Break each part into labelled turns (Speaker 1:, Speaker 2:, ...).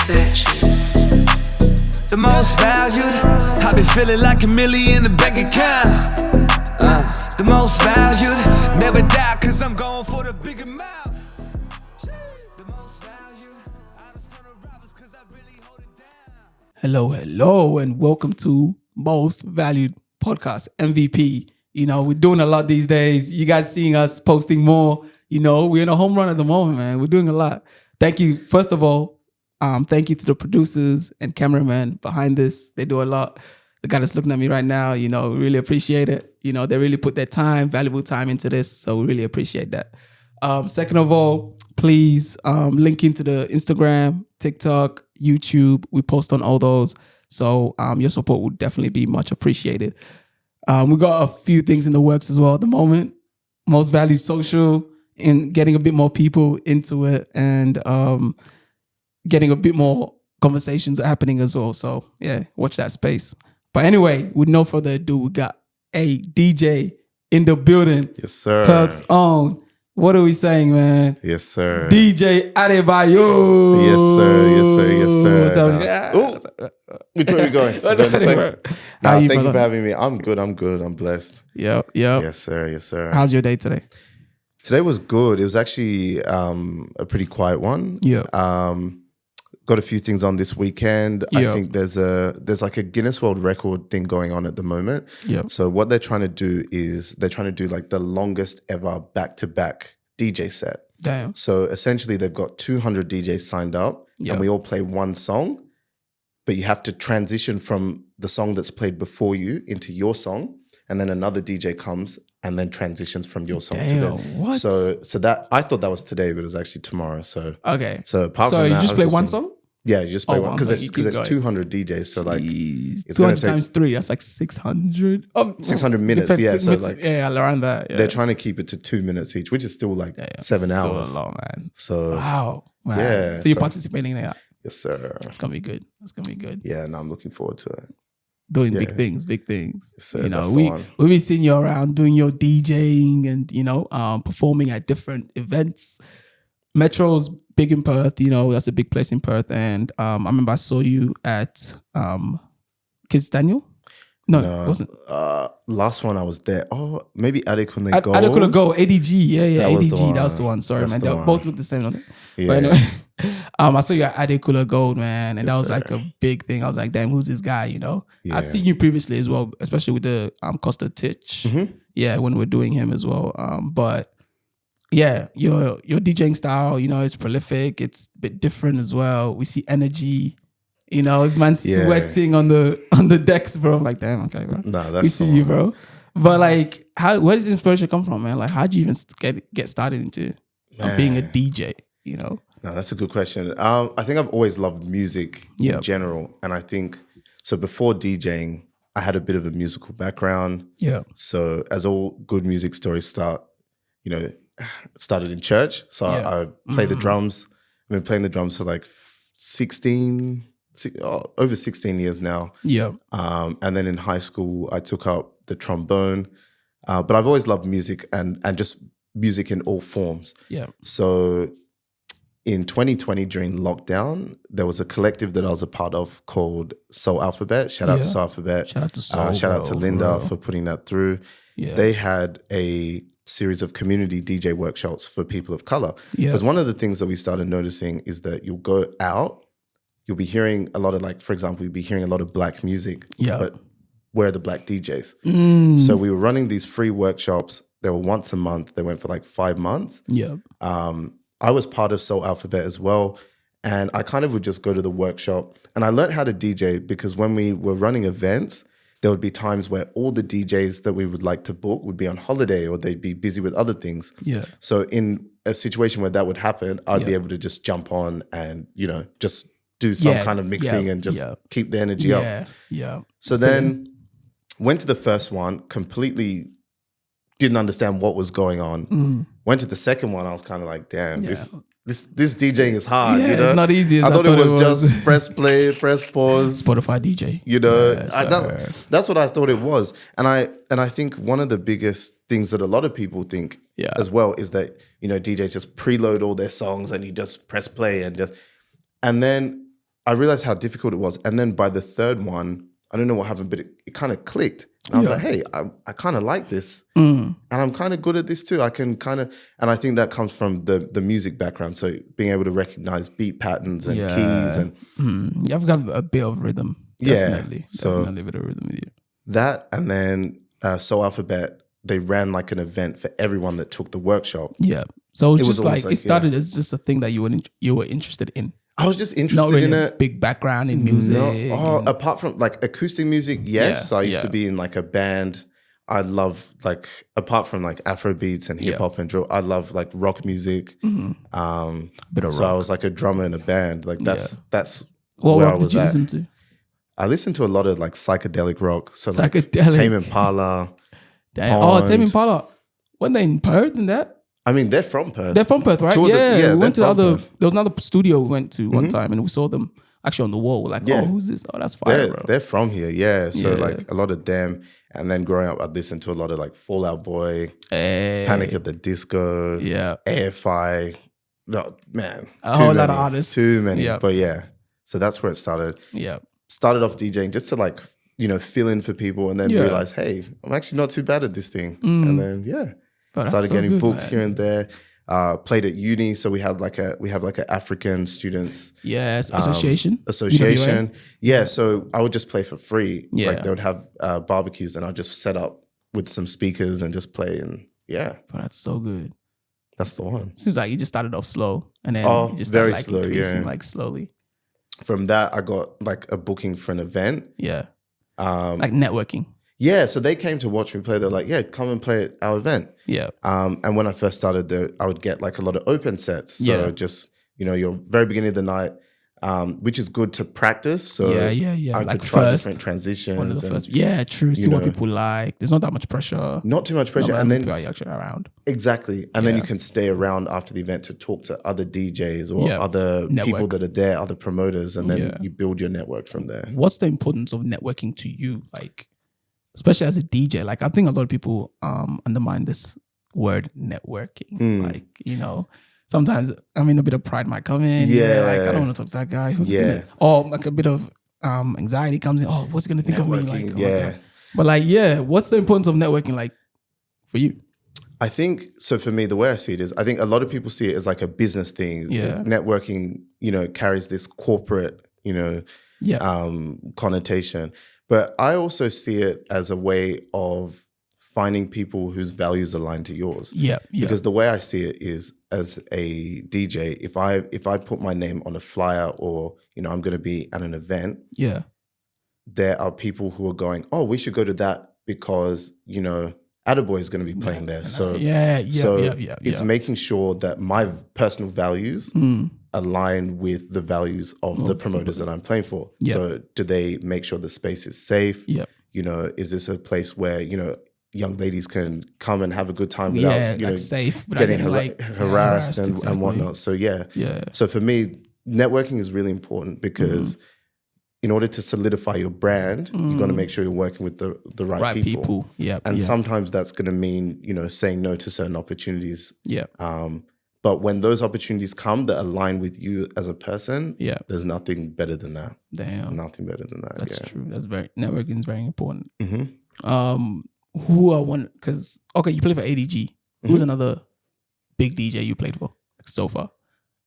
Speaker 1: The most valued, I be feeling like $1 million in the bank account. The most valued, never die, cause I'm going for the big amount. The most valued, I just turn the robbers cause I really hold it down.
Speaker 2: Hello, and welcome to Most Valued Podcast, MVP. You know, we're doing a lot these days. You guys seeing us posting more. You know, we're in a home run at the moment, man. We're doing a lot. Thank you. First of all, thank you to the producers and cameramen behind this. They do a lot. The guy that's looking at me right now, you know, we really appreciate it. You know, they really put their time, valuable time into this. So we really appreciate that. Second of all, please link into the Instagram, TikTok, YouTube. We post on all those. So your support would definitely be much appreciated. We got a few things in the works as well at the moment. Most Valued Social, and getting a bit more people into it, and getting a bit more conversations happening as well. So yeah, watch that space. But anyway, with no further ado, we got a DJ in the building.
Speaker 3: Yes, sir.
Speaker 2: Perth's own. What are we saying, man?
Speaker 3: Yes, sir.
Speaker 2: DJ Adeboii.
Speaker 3: Yes, sir.
Speaker 2: What's up?
Speaker 3: Which way are we going? Thank you for having me. I'm good. I'm blessed.
Speaker 2: Yep.
Speaker 3: Yes, sir.
Speaker 2: How's your day today?
Speaker 3: Today was good. It was actually a pretty quiet one.
Speaker 2: Yeah.
Speaker 3: Got a few things on this weekend.
Speaker 2: Yeah.
Speaker 3: I think there's like a Guinness World Record thing going on at the moment.
Speaker 2: Yeah.
Speaker 3: So what they're trying to do is they're trying to do like the longest ever back-to-back DJ set.
Speaker 2: Damn.
Speaker 3: So essentially they've got 200 DJs signed up and we all play one song, but you have to transition from the song that's played before you into your song, and then another DJ comes and then transitions from your song to them.
Speaker 2: What?
Speaker 3: So that I thought that was today, but it was actually tomorrow. So
Speaker 2: okay.
Speaker 3: So apart from
Speaker 2: you
Speaker 3: that,
Speaker 2: just play one song?
Speaker 3: Yeah, you just play one because
Speaker 2: so
Speaker 3: there's 200 DJs. So like
Speaker 2: it's 200
Speaker 3: gonna take
Speaker 2: times 3. That's like 600.
Speaker 3: 600 minutes.
Speaker 2: Depends,
Speaker 3: Yeah, so like
Speaker 2: around that. Yeah.
Speaker 3: they're trying to keep it to 2 minutes each, which is still like 7 hours.
Speaker 2: Still a lot, man.
Speaker 3: So
Speaker 2: wow, man.
Speaker 3: Yeah.
Speaker 2: So you're participating in that?
Speaker 3: Yes, sir.
Speaker 2: That's gonna be good.
Speaker 3: Yeah, and I'm looking forward to it.
Speaker 2: Doing big things. Yes,
Speaker 3: sir,
Speaker 2: you know,
Speaker 3: that's the
Speaker 2: we've
Speaker 3: one.
Speaker 2: been seeing you around doing your DJing and, you know, performing at different events. Metro's big in Perth, you know, that's a big place in Perth. And I remember I saw you at Kids Daniel. No, it wasn't.
Speaker 3: Last one I was there. Oh, maybe Adeboii Go.
Speaker 2: Adeboii Go, ADG. Yeah,
Speaker 3: That was the
Speaker 2: ADG.
Speaker 3: one.
Speaker 2: That was the one. Sorry,
Speaker 3: That's
Speaker 2: man.
Speaker 3: the
Speaker 2: They
Speaker 3: one.
Speaker 2: both look the same, don't they?
Speaker 3: Yeah.
Speaker 2: But anyway, I saw you at Adeboii Gold, man. And
Speaker 3: Yes,
Speaker 2: that was
Speaker 3: sir.
Speaker 2: like a big thing. I was like, damn, who's this guy, you know?
Speaker 3: Yeah.
Speaker 2: I've seen you previously as well, especially with the Costa Titch.
Speaker 3: Mm-hmm.
Speaker 2: Yeah, when we're doing him as well. But yeah, your DJing style, you know, it's prolific. It's a bit different as well. We see energy. You know, this man sweating on the decks, bro. I'm like, damn, okay, bro.
Speaker 3: Nah, that's
Speaker 2: we see you, bro. But like, where does the inspiration come from, man? Like, how do you even get started into being a DJ? You know?
Speaker 3: No, that's a good question. I think I've always loved music in general, and I think so. Before DJing, I had a bit of a musical background.
Speaker 2: Yeah.
Speaker 3: So as all good music stories start, you know, it started in church. So I play the drums. I've been playing the drums for like over 16 years now.
Speaker 2: Yeah.
Speaker 3: And then in high school, I took up the trombone. But I've always loved music and just music in all forms.
Speaker 2: Yeah.
Speaker 3: So in 2020, during lockdown, there was a collective that I was a part of called Soul Alphabet. Shout out to Soul Alphabet.
Speaker 2: Shout out to Soul.
Speaker 3: Shout out to Linda for putting that through.
Speaker 2: Yeah.
Speaker 3: They had a series of community DJ workshops for people of color.
Speaker 2: Yeah.
Speaker 3: Because one of the things that we started noticing is that you'll go out, you'll be hearing a lot of, like, for example, you'll be hearing a lot of black music, but where are the black DJs? So we were running these free workshops. They were once a month. They went for like 5 months.
Speaker 2: Yeah.
Speaker 3: I was part of Soul Alphabet as well. And I kind of would just go to the workshop. And I learned how to DJ because when we were running events, there would be times where all the DJs that we would like to book would be on holiday or they'd be busy with other things. Yeah. So in a situation where that would happen, I'd be able to just jump on and, you know, just do some kind of mixing and just keep the energy up.
Speaker 2: Yeah.
Speaker 3: So then went to the first one, completely didn't understand what was going on. Went to the second one, I was kind of like, damn, this DJing is hard.
Speaker 2: Yeah,
Speaker 3: you know?
Speaker 2: it's not easy.
Speaker 3: I thought it was just press play, press pause,
Speaker 2: Spotify DJ.
Speaker 3: You know,
Speaker 2: Yeah,
Speaker 3: that's what I thought it was. And I think one of the biggest things that a lot of people think as well is that, you know, DJs just preload all their songs and you just press play and then I realized how difficult it was. And then by the third one, I don't know what happened, but it kind of clicked. And I was like, hey, I kind of like this. And I'm kind of good at this too. I can kind of, and I think that comes from the music background. So being able to recognize beat patterns and keys and
Speaker 2: You've got a bit of rhythm. Definitely. Definitely a bit of rhythm with you.
Speaker 3: that. And then Soul Alphabet, they ran like an event for everyone that took the workshop.
Speaker 2: Yeah. So it was just
Speaker 3: almost
Speaker 2: like it started as just a thing that you were interested in.
Speaker 3: I was just interested
Speaker 2: Not really
Speaker 3: in
Speaker 2: a
Speaker 3: it.
Speaker 2: big background in music.
Speaker 3: Apart from like acoustic music, yes. I used to be in like a band. I love like, apart from like Afro beats and hip hop and drill, I love like rock music.
Speaker 2: Bit of
Speaker 3: So
Speaker 2: rock.
Speaker 3: I was like a drummer in a band. Like that's
Speaker 2: What
Speaker 3: where I
Speaker 2: rock
Speaker 3: was
Speaker 2: did you
Speaker 3: at.
Speaker 2: listen to?
Speaker 3: I listened to a lot of like psychedelic rock. So like
Speaker 2: Psychedelic.
Speaker 3: Tame Impala.
Speaker 2: Damn.
Speaker 3: Pond.
Speaker 2: Tame Impala. Weren't they in Perth and that?
Speaker 3: I mean, they're from Perth.
Speaker 2: They're from Perth, right?
Speaker 3: Two of the-
Speaker 2: Yeah.
Speaker 3: yeah,
Speaker 2: We went to
Speaker 3: they're
Speaker 2: the
Speaker 3: from
Speaker 2: other.
Speaker 3: Perth.
Speaker 2: There was another studio we went to one time, and we saw them actually on the wall. We're like,
Speaker 3: Yeah.
Speaker 2: oh, who's this? Oh, that's fire, bro.
Speaker 3: They're from here, yeah. So
Speaker 2: Yeah.
Speaker 3: like a lot of them. And then growing up, I'd listen to a lot of like Fall Out Boy,
Speaker 2: Hey.
Speaker 3: Panic at the Disco,
Speaker 2: Yeah.
Speaker 3: AFI. No, man.
Speaker 2: A whole lot of artists.
Speaker 3: Too many.
Speaker 2: Yeah.
Speaker 3: But yeah. So that's where it started.
Speaker 2: Yeah.
Speaker 3: Started off DJing just to like, fill in for people and then
Speaker 2: Yeah.
Speaker 3: realize, hey, I'm actually not too bad at this thing. And then
Speaker 2: But that's
Speaker 3: started
Speaker 2: so
Speaker 3: getting
Speaker 2: good,
Speaker 3: booked
Speaker 2: man.
Speaker 3: here and there. Played at uni, so we have like an African students
Speaker 2: Yes. Association.
Speaker 3: association. Yeah, so I would just play for free.
Speaker 2: Yeah.
Speaker 3: Like they would have barbecues and I'd just set up with some speakers and just play and
Speaker 2: But that's so good.
Speaker 3: that's the one.
Speaker 2: Seems like you just started off slow and then you just
Speaker 3: very
Speaker 2: started like
Speaker 3: slow,
Speaker 2: increasing
Speaker 3: yeah.
Speaker 2: like slowly.
Speaker 3: From that, I got like a booking for an event.
Speaker 2: Yeah. Like networking.
Speaker 3: Yeah, so they came to watch me play. They're like, yeah, come and play at our event.
Speaker 2: Yeah.
Speaker 3: And when I first started there, I would get like a lot of open sets. So
Speaker 2: Yeah.
Speaker 3: just, your very beginning of the night, which is good to practice. So
Speaker 2: Yeah.
Speaker 3: I
Speaker 2: Like
Speaker 3: could try
Speaker 2: first,
Speaker 3: different transitions.
Speaker 2: one of the
Speaker 3: and
Speaker 2: first. Yeah, true. See what
Speaker 3: know.
Speaker 2: people like. There's not that much pressure.
Speaker 3: Not too much pressure.
Speaker 2: Not
Speaker 3: And
Speaker 2: many
Speaker 3: then
Speaker 2: people are actually around.
Speaker 3: exactly. And then
Speaker 2: Yeah.
Speaker 3: you can stay around after the event to talk to other DJs or
Speaker 2: Yeah.
Speaker 3: other
Speaker 2: Network.
Speaker 3: people that are there, other promoters, and then
Speaker 2: Yeah.
Speaker 3: you build your network from there.
Speaker 2: What's the importance of networking to you? Like, especially as a DJ, like I think a lot of people undermine this word networking. Like, sometimes a bit of pride might come in.
Speaker 3: Yeah.
Speaker 2: Like I don't want to talk to that guy who's
Speaker 3: Yeah.
Speaker 2: gonna, or like a bit of anxiety comes in. Oh, what's he gonna think of me?
Speaker 3: Networking,
Speaker 2: Like, oh my
Speaker 3: yeah.
Speaker 2: God. But like, yeah, what's the importance of networking like for you?
Speaker 3: I think, so for me, the way I see it is, I think a lot of people see it as like a business thing.
Speaker 2: Yeah.
Speaker 3: Networking, carries this corporate, connotation. But I also see it as a way of finding people whose values align to yours.
Speaker 2: Yeah.
Speaker 3: Because the way I see it is, as a DJ, if I put my name on a flyer or, I'm going to be at an event,
Speaker 2: yeah.
Speaker 3: there are people who are going, oh, we should go to that because, Adeboii is going to be playing there. So it's making sure that my personal values align with the values of the promoters that I'm playing for.
Speaker 2: Yeah.
Speaker 3: So do they make sure the space is safe?
Speaker 2: Yeah.
Speaker 3: Is this a place where, young ladies can come and have a good time without,
Speaker 2: like safe, without
Speaker 3: getting
Speaker 2: getting,
Speaker 3: harassed and
Speaker 2: exactly.
Speaker 3: whatnot. So
Speaker 2: Yeah.
Speaker 3: So for me, networking is really important because in order to solidify your brand, you've got to make sure you're working with the right people.
Speaker 2: Yeah.
Speaker 3: And sometimes that's going to mean, saying no to certain opportunities.
Speaker 2: Yeah.
Speaker 3: But when those opportunities come that align with you as a person,
Speaker 2: Yeah.
Speaker 3: there's nothing better than that.
Speaker 2: Damn.
Speaker 3: Nothing better than that.
Speaker 2: That's true. Networking is very important.
Speaker 3: Mm-hmm.
Speaker 2: Who are one? Because you play for ADG. Who's another big DJ you played for so far?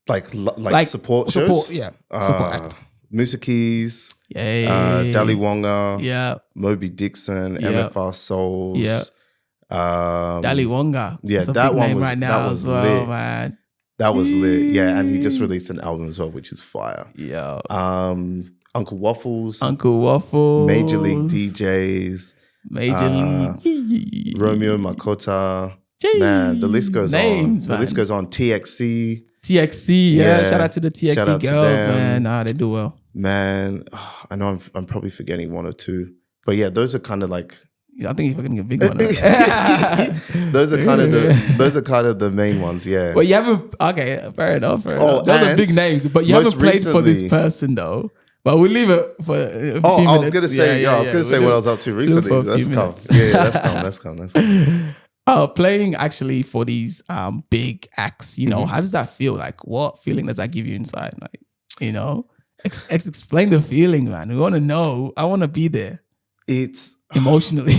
Speaker 3: Like support shows?
Speaker 2: Yeah. Support act.
Speaker 3: Musa Keys,
Speaker 2: Yay.
Speaker 3: Dali Wonga,
Speaker 2: Yeah.
Speaker 3: Moby Dixon,
Speaker 2: Yeah.
Speaker 3: MFR Souls.
Speaker 2: Yeah. Dali Wonga.
Speaker 3: yeah,
Speaker 2: That's a
Speaker 3: that
Speaker 2: big
Speaker 3: one
Speaker 2: name
Speaker 3: was-
Speaker 2: right now
Speaker 3: that was
Speaker 2: as well,
Speaker 3: lit.
Speaker 2: man.
Speaker 3: That was lit. Yeah, and he just released an album as well, which is fire.
Speaker 2: Yeah.
Speaker 3: Uncle Waffles,
Speaker 2: Uncle Waffles.
Speaker 3: Major League DJs,
Speaker 2: Major League.
Speaker 3: Romeo Makota.
Speaker 2: Jeez.
Speaker 3: Man, the list goes
Speaker 2: Names,
Speaker 3: on. The list goes on. TXC.
Speaker 2: TXC, yeah.
Speaker 3: Yeah.
Speaker 2: Shout out to the TXC
Speaker 3: Shout out to
Speaker 2: girls,
Speaker 3: them.
Speaker 2: man. Nah, they do well.
Speaker 3: Man, I know I'm probably forgetting one or two. But yeah, those are kind of like
Speaker 2: I think you're getting a big one.
Speaker 3: those are kind of the main ones, yeah.
Speaker 2: Well, you haven't. Okay, fair enough. Those are
Speaker 3: and
Speaker 2: big names, but you
Speaker 3: most
Speaker 2: haven't played for this
Speaker 3: recently-
Speaker 2: person though. But we'll leave it for a few
Speaker 3: I was
Speaker 2: minutes.
Speaker 3: gonna say, I was gonna say what I was up to recently.
Speaker 2: for a
Speaker 3: Let's
Speaker 2: few
Speaker 3: come.
Speaker 2: minutes.
Speaker 3: Yeah, let's come.
Speaker 2: Playing actually for these big acts,
Speaker 3: Mm-hmm.
Speaker 2: how does that feel? Like, what feeling does that give you inside? Like, Explain the feeling, man. We want to know. I want to be there
Speaker 3: It's
Speaker 2: emotionally.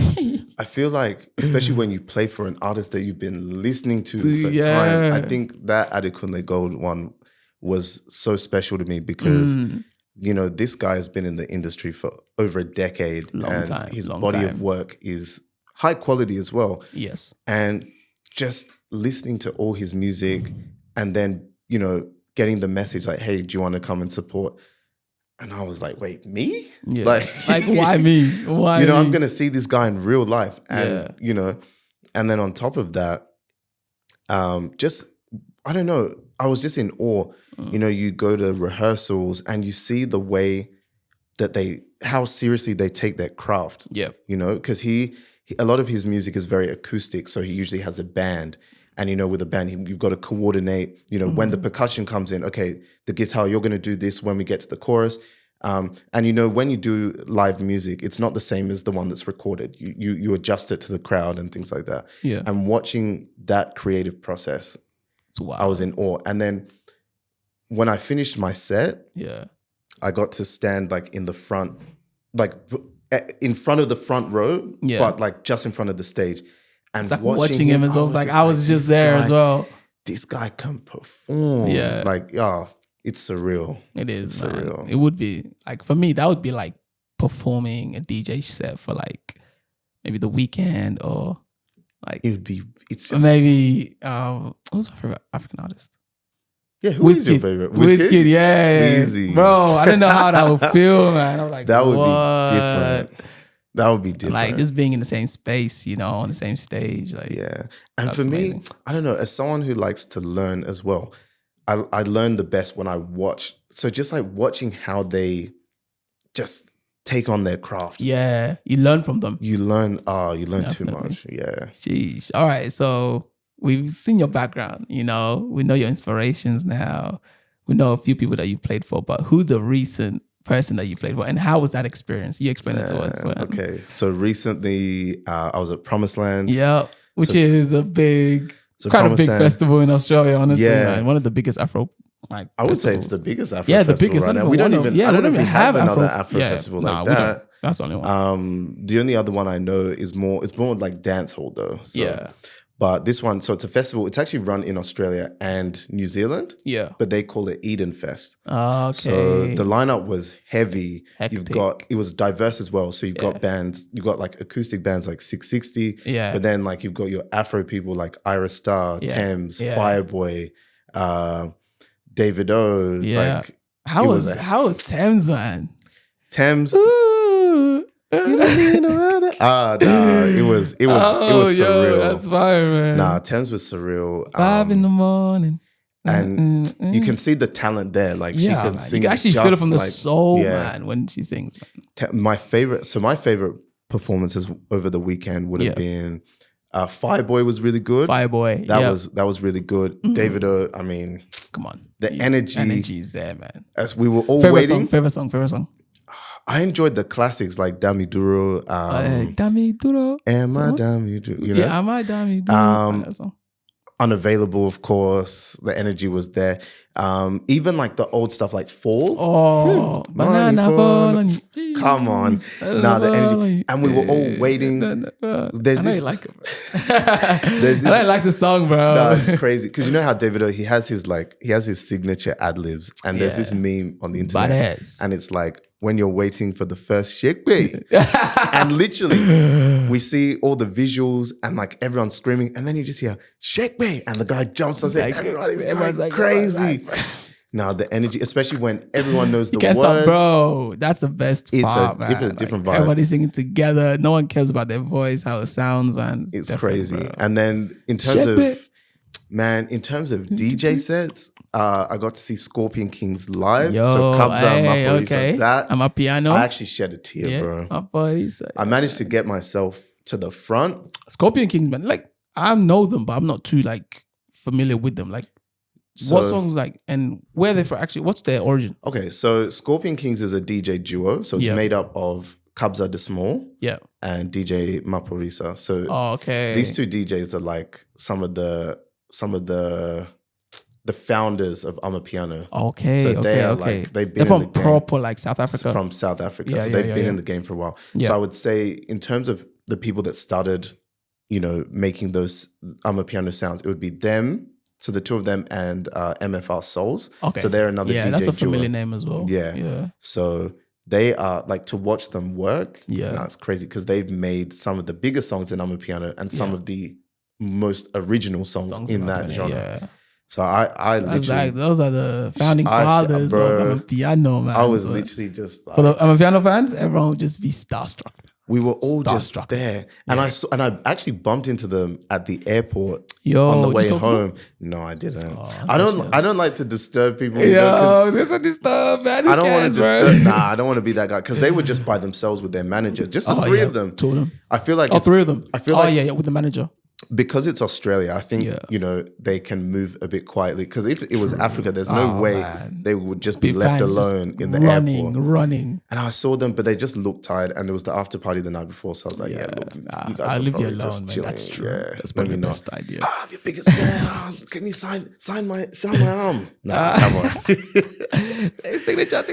Speaker 3: I feel like, especially when you play for an artist that you've been listening to for
Speaker 2: Yeah.
Speaker 3: time, I think that Adekunle Gold one was so special to me because, you know, this guy has been in the industry for over a decade. His body of work is high quality as well.
Speaker 2: Yes.
Speaker 3: And just listening to all his music and then, you know, getting the message like, hey, do you want to come and support? And I was like, wait, me?
Speaker 2: Yeah.
Speaker 3: Like
Speaker 2: why me? Why
Speaker 3: you know,
Speaker 2: me?
Speaker 3: I'm going to see this guy in real life. And,
Speaker 2: Yeah.
Speaker 3: you know, and then on top of that, just, I don't know, I was just in awe. You know, you go to rehearsals and you see the way that how seriously they take their craft.
Speaker 2: Yeah.
Speaker 3: You know, because a lot of his music is very acoustic. So he usually has a band. And, you know, with a band, you've got to coordinate, you know, when the percussion comes in, okay, the guitar, you're going to do this when we get to the chorus. And, you know, when you do live music, it's not the same as the one that's recorded. You adjust it to the crowd and things like that.
Speaker 2: Yeah.
Speaker 3: And watching that creative process,
Speaker 2: It's wild.
Speaker 3: I was in awe. And then when I finished my set,
Speaker 2: Yeah.
Speaker 3: I got to stand like in the front, like in front of the front row,
Speaker 2: Yeah.
Speaker 3: but like just in front of the stage. And
Speaker 2: It's like watching him as well. It's like I was just
Speaker 3: this
Speaker 2: there
Speaker 3: guy-
Speaker 2: as well.
Speaker 3: This guy can perform.
Speaker 2: Yeah.
Speaker 3: Like, it's surreal.
Speaker 2: It is,
Speaker 3: It's
Speaker 2: man.
Speaker 3: surreal.
Speaker 2: It would be like for me. That would be like performing a DJ set for like maybe The Weeknd or like
Speaker 3: It's just,
Speaker 2: maybe who's my favorite African artist?
Speaker 3: yeah, who is your favorite?
Speaker 2: Wizkid, yeah.
Speaker 3: Wheezy.
Speaker 2: Bro, I didn't know how that would feel, man. I was like,
Speaker 3: That would
Speaker 2: what?
Speaker 3: be different. That would be different.
Speaker 2: Like just being in the same space, you know, on the same stage. Like,
Speaker 3: yeah. And
Speaker 2: that's
Speaker 3: for me,
Speaker 2: amazing.
Speaker 3: I don't know, as someone who likes to learn as well, I learn the best when I watch. So just like watching how they just take on their craft.
Speaker 2: yeah, you learn from them.
Speaker 3: You learn too
Speaker 2: Definitely.
Speaker 3: much. Yeah.
Speaker 2: Sheesh. All right, so we've seen your background. You know, we know your inspirations now. We know a few people that you played for, but who's the recent person that you played for, and how was that experience? You explain it to us. Man.
Speaker 3: Okay. So recently I was at Promised Land.
Speaker 2: Yeah, which
Speaker 3: So-
Speaker 2: is a big,
Speaker 3: So
Speaker 2: quite a
Speaker 3: Promised
Speaker 2: big
Speaker 3: Land-
Speaker 2: festival in Australia. Honestly,
Speaker 3: Yeah.
Speaker 2: man, one of the biggest Afro. Like
Speaker 3: I would say it's
Speaker 2: festivals.
Speaker 3: the biggest Afro
Speaker 2: Yeah, the
Speaker 3: festival
Speaker 2: biggest.
Speaker 3: right
Speaker 2: not
Speaker 3: now. We don't
Speaker 2: one of-
Speaker 3: even.
Speaker 2: Yeah,
Speaker 3: I
Speaker 2: we
Speaker 3: don't know if we have another Afro
Speaker 2: yeah,
Speaker 3: festival
Speaker 2: nah,
Speaker 3: like
Speaker 2: we don't.
Speaker 3: that.
Speaker 2: That's the only one.
Speaker 3: The only other one I know is more. It's more like dance hall though. So,
Speaker 2: Yeah.
Speaker 3: But this one, so it's a festival. It's actually run in Australia and New Zealand,
Speaker 2: Yeah.
Speaker 3: but they call it Eden Fest.
Speaker 2: Okay.
Speaker 3: So the lineup was heavy. You've
Speaker 2: Hectic.
Speaker 3: got it was diverse as well. So you've got bands. You've got like acoustic bands like 660.
Speaker 2: Yeah.
Speaker 3: But then like you've got your Afro people like Ira Star,
Speaker 2: Yeah.
Speaker 3: Thames,
Speaker 2: Yeah.
Speaker 3: Fireboy, Davido.
Speaker 2: Yeah.
Speaker 3: Like
Speaker 2: How
Speaker 3: it
Speaker 2: was
Speaker 3: was a-
Speaker 2: how was Thames, man?
Speaker 3: Thames.
Speaker 2: Ooh.
Speaker 3: Nah, it was
Speaker 2: Oh, yo,
Speaker 3: surreal.
Speaker 2: that's fire, man.
Speaker 3: Nah, Thames was surreal.
Speaker 2: 5 in the morning.
Speaker 3: And you can see the talent there. Like she
Speaker 2: yeah,
Speaker 3: can
Speaker 2: man.
Speaker 3: sing.
Speaker 2: You can actually feel it
Speaker 3: just
Speaker 2: from the
Speaker 3: like-
Speaker 2: soul,
Speaker 3: yeah.
Speaker 2: man, when she sings.
Speaker 3: My favorite performances over the weekend would have been Fireboy was really good.
Speaker 2: Fireboy.
Speaker 3: That was really good. Davido, I mean,
Speaker 2: Come on.
Speaker 3: the energy
Speaker 2: is there, man.
Speaker 3: as we were all
Speaker 2: Favorite
Speaker 3: waiting.
Speaker 2: song.
Speaker 3: I enjoyed the classics like Dami Duro.
Speaker 2: Dami Duro.
Speaker 3: Am I Dami Duro? You know?
Speaker 2: Yeah, am I Dami Duro? That song.
Speaker 3: Unavailable, of course. The energy was there. Even like the old stuff like Fall.
Speaker 2: Oh, banana
Speaker 3: Money
Speaker 2: fall
Speaker 3: fall.
Speaker 2: on you.
Speaker 3: Come on.
Speaker 2: Jeez.
Speaker 3: Nah, the energy. And we were all waiting.
Speaker 2: I
Speaker 3: There's
Speaker 2: know
Speaker 3: this-
Speaker 2: you like it, bro.
Speaker 3: There's
Speaker 2: I know you like the song, bro.
Speaker 3: No, it's crazy because you know how Davido he has his signature ad libs, and there's this meme on the internet,
Speaker 2: Badass.
Speaker 3: and it's like when you're waiting for the first shake beat, and literally we see all the visuals and like everyone's screaming, and then you just hear shake beat, and the guy jumps on
Speaker 2: Like,
Speaker 3: it. Everyone's
Speaker 2: everyone's
Speaker 3: going
Speaker 2: like,
Speaker 3: crazy. Now the energy, especially when everyone knows the
Speaker 2: You can't
Speaker 3: words.
Speaker 2: stop, bro. That's the best
Speaker 3: It's
Speaker 2: part,
Speaker 3: a
Speaker 2: man.
Speaker 3: different vibe.
Speaker 2: Everybody singing together. No one cares about their voice, how it sounds, man.
Speaker 3: It's
Speaker 2: different,
Speaker 3: crazy.
Speaker 2: bro.
Speaker 3: And then in terms
Speaker 2: Shake
Speaker 3: of
Speaker 2: it.
Speaker 3: in terms of DJ sets, I got to see Scorpion Kings live.
Speaker 2: Yo,
Speaker 3: so Kabza,
Speaker 2: hey,
Speaker 3: Maporisa,
Speaker 2: okay.
Speaker 3: that
Speaker 2: I'm a piano.
Speaker 3: I actually shed a tear,
Speaker 2: yeah,
Speaker 3: bro.
Speaker 2: my boys.
Speaker 3: I managed to get myself to the front.
Speaker 2: Scorpion Kings, man. Like I know them, but I'm not too like familiar with them. Like what
Speaker 3: So-
Speaker 2: songs like and where they for actually? What's their origin?
Speaker 3: Okay, so Scorpion Kings is a DJ duo. So it's
Speaker 2: Yeah.
Speaker 3: made up of Kabza De Small
Speaker 2: Yeah.
Speaker 3: and DJ Maporisa. So
Speaker 2: Oh, okay.
Speaker 3: these two DJs are like some of the the founders of Amapiano.
Speaker 2: Okay,
Speaker 3: So
Speaker 2: okay,
Speaker 3: they are
Speaker 2: okay.
Speaker 3: like, they've been
Speaker 2: They're
Speaker 3: in
Speaker 2: from
Speaker 3: the game.
Speaker 2: proper like South Africa.
Speaker 3: From South Africa.
Speaker 2: Yeah,
Speaker 3: So
Speaker 2: yeah,
Speaker 3: they've
Speaker 2: yeah,
Speaker 3: been
Speaker 2: yeah.
Speaker 3: in the game for a while.
Speaker 2: Yeah.
Speaker 3: So I would say in terms of the people that started, you know, making those Amapiano sounds, it would be them. So the two of them and MFR Souls.
Speaker 2: Okay.
Speaker 3: So they're another
Speaker 2: Yeah,
Speaker 3: DJ
Speaker 2: that's a
Speaker 3: duo.
Speaker 2: familiar name as well.
Speaker 3: Yeah.
Speaker 2: Yeah.
Speaker 3: So they are like, to watch them work.
Speaker 2: Yeah.
Speaker 3: No, it's crazy because they've made some of the biggest songs in Amapiano and some
Speaker 2: Yeah.
Speaker 3: of the most original songs in that
Speaker 2: Amapiano,
Speaker 3: genre.
Speaker 2: yeah.
Speaker 3: So I
Speaker 2: That's
Speaker 3: literally,
Speaker 2: like, those are the founding fathers
Speaker 3: bro,
Speaker 2: of Amapiano, man.
Speaker 3: I was
Speaker 2: So
Speaker 3: literally just like,
Speaker 2: for the Amapiano fans, everyone would just be starstruck.
Speaker 3: we were all just
Speaker 2: starstruck.
Speaker 3: there, and I actually bumped into them at the airport
Speaker 2: Yo,
Speaker 3: on the
Speaker 2: did
Speaker 3: way
Speaker 2: you talk to them?
Speaker 3: home. No, I didn't.
Speaker 2: Oh,
Speaker 3: I don't like to disturb people. You know,
Speaker 2: Yo,
Speaker 3: 'cause
Speaker 2: this is disturb, man. Who
Speaker 3: I don't want
Speaker 2: cares,
Speaker 3: to
Speaker 2: bro?
Speaker 3: disturb. Nah, I don't want to be that guy because they were just by themselves with their manager, just the three of them.
Speaker 2: Two of them.
Speaker 3: I feel like
Speaker 2: Oh,
Speaker 3: it's,
Speaker 2: three of them.
Speaker 3: I feel
Speaker 2: oh,
Speaker 3: like
Speaker 2: yeah, with the manager.
Speaker 3: because it's Australia, I think,
Speaker 2: Yeah.
Speaker 3: you know, they can move a bit quietly. Because if it was Africa, there's no
Speaker 2: Oh,
Speaker 3: way
Speaker 2: man.
Speaker 3: they would just be left
Speaker 2: Fans just
Speaker 3: alone in the
Speaker 2: running,
Speaker 3: airport.
Speaker 2: running.
Speaker 3: And I saw them, but they just looked tired. And it was the after party the night before. So I was like, yeah, look, you
Speaker 2: Nah,
Speaker 3: guys
Speaker 2: I'll
Speaker 3: are
Speaker 2: leave you
Speaker 3: probably
Speaker 2: alone,
Speaker 3: just
Speaker 2: man.
Speaker 3: chilling.
Speaker 2: That's true.
Speaker 3: Yeah,
Speaker 2: That's probably
Speaker 3: maybe
Speaker 2: the
Speaker 3: not.
Speaker 2: best idea.
Speaker 3: Ah, I'm your biggest fan. Can you sign my arm? Nah, come on.
Speaker 2: Signature.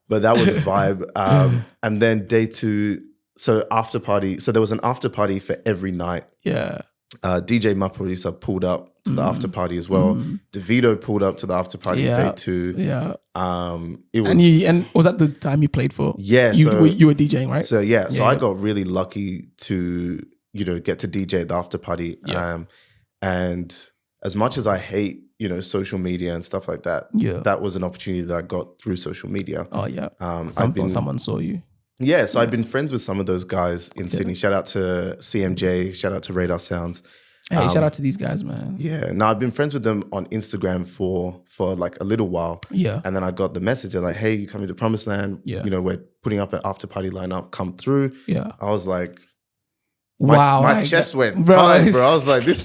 Speaker 3: But that was a vibe. And then day two, so after party. So there was an after party for every night.
Speaker 2: Yeah.
Speaker 3: DJ Maporisa pulled up to the after party as well. DeVito pulled up to the after party day two.
Speaker 2: Yeah.
Speaker 3: It was
Speaker 2: And was that the time you played for?
Speaker 3: Yeah,
Speaker 2: You,
Speaker 3: so-
Speaker 2: you were DJing, right?
Speaker 3: so yeah. So
Speaker 2: Yeah.
Speaker 3: I got really lucky to, you know, get to DJ at the after party.
Speaker 2: Yeah.
Speaker 3: And as much as I hate, you know, social media and stuff like that,
Speaker 2: Yeah.
Speaker 3: that was an opportunity that I got through social media.
Speaker 2: Oh, yeah.
Speaker 3: I've been
Speaker 2: Someone saw you.
Speaker 3: Yeah, so I've been friends with some of those guys in Sydney. Shout out to CMJ, shout out to Radar Sounds.
Speaker 2: Hey, shout out to these guys, man.
Speaker 3: Yeah, now I've been friends with them on Instagram for like a little while.
Speaker 2: Yeah.
Speaker 3: And then I got the message like, hey, you coming to Promised Land?
Speaker 2: Yeah.
Speaker 3: You know, we're putting up an after party lineup, come through.
Speaker 2: Yeah.
Speaker 3: I was like,
Speaker 2: Wow.
Speaker 3: my
Speaker 2: like
Speaker 3: chest
Speaker 2: that-
Speaker 3: went
Speaker 2: bro,
Speaker 3: tight, bro. I was like, this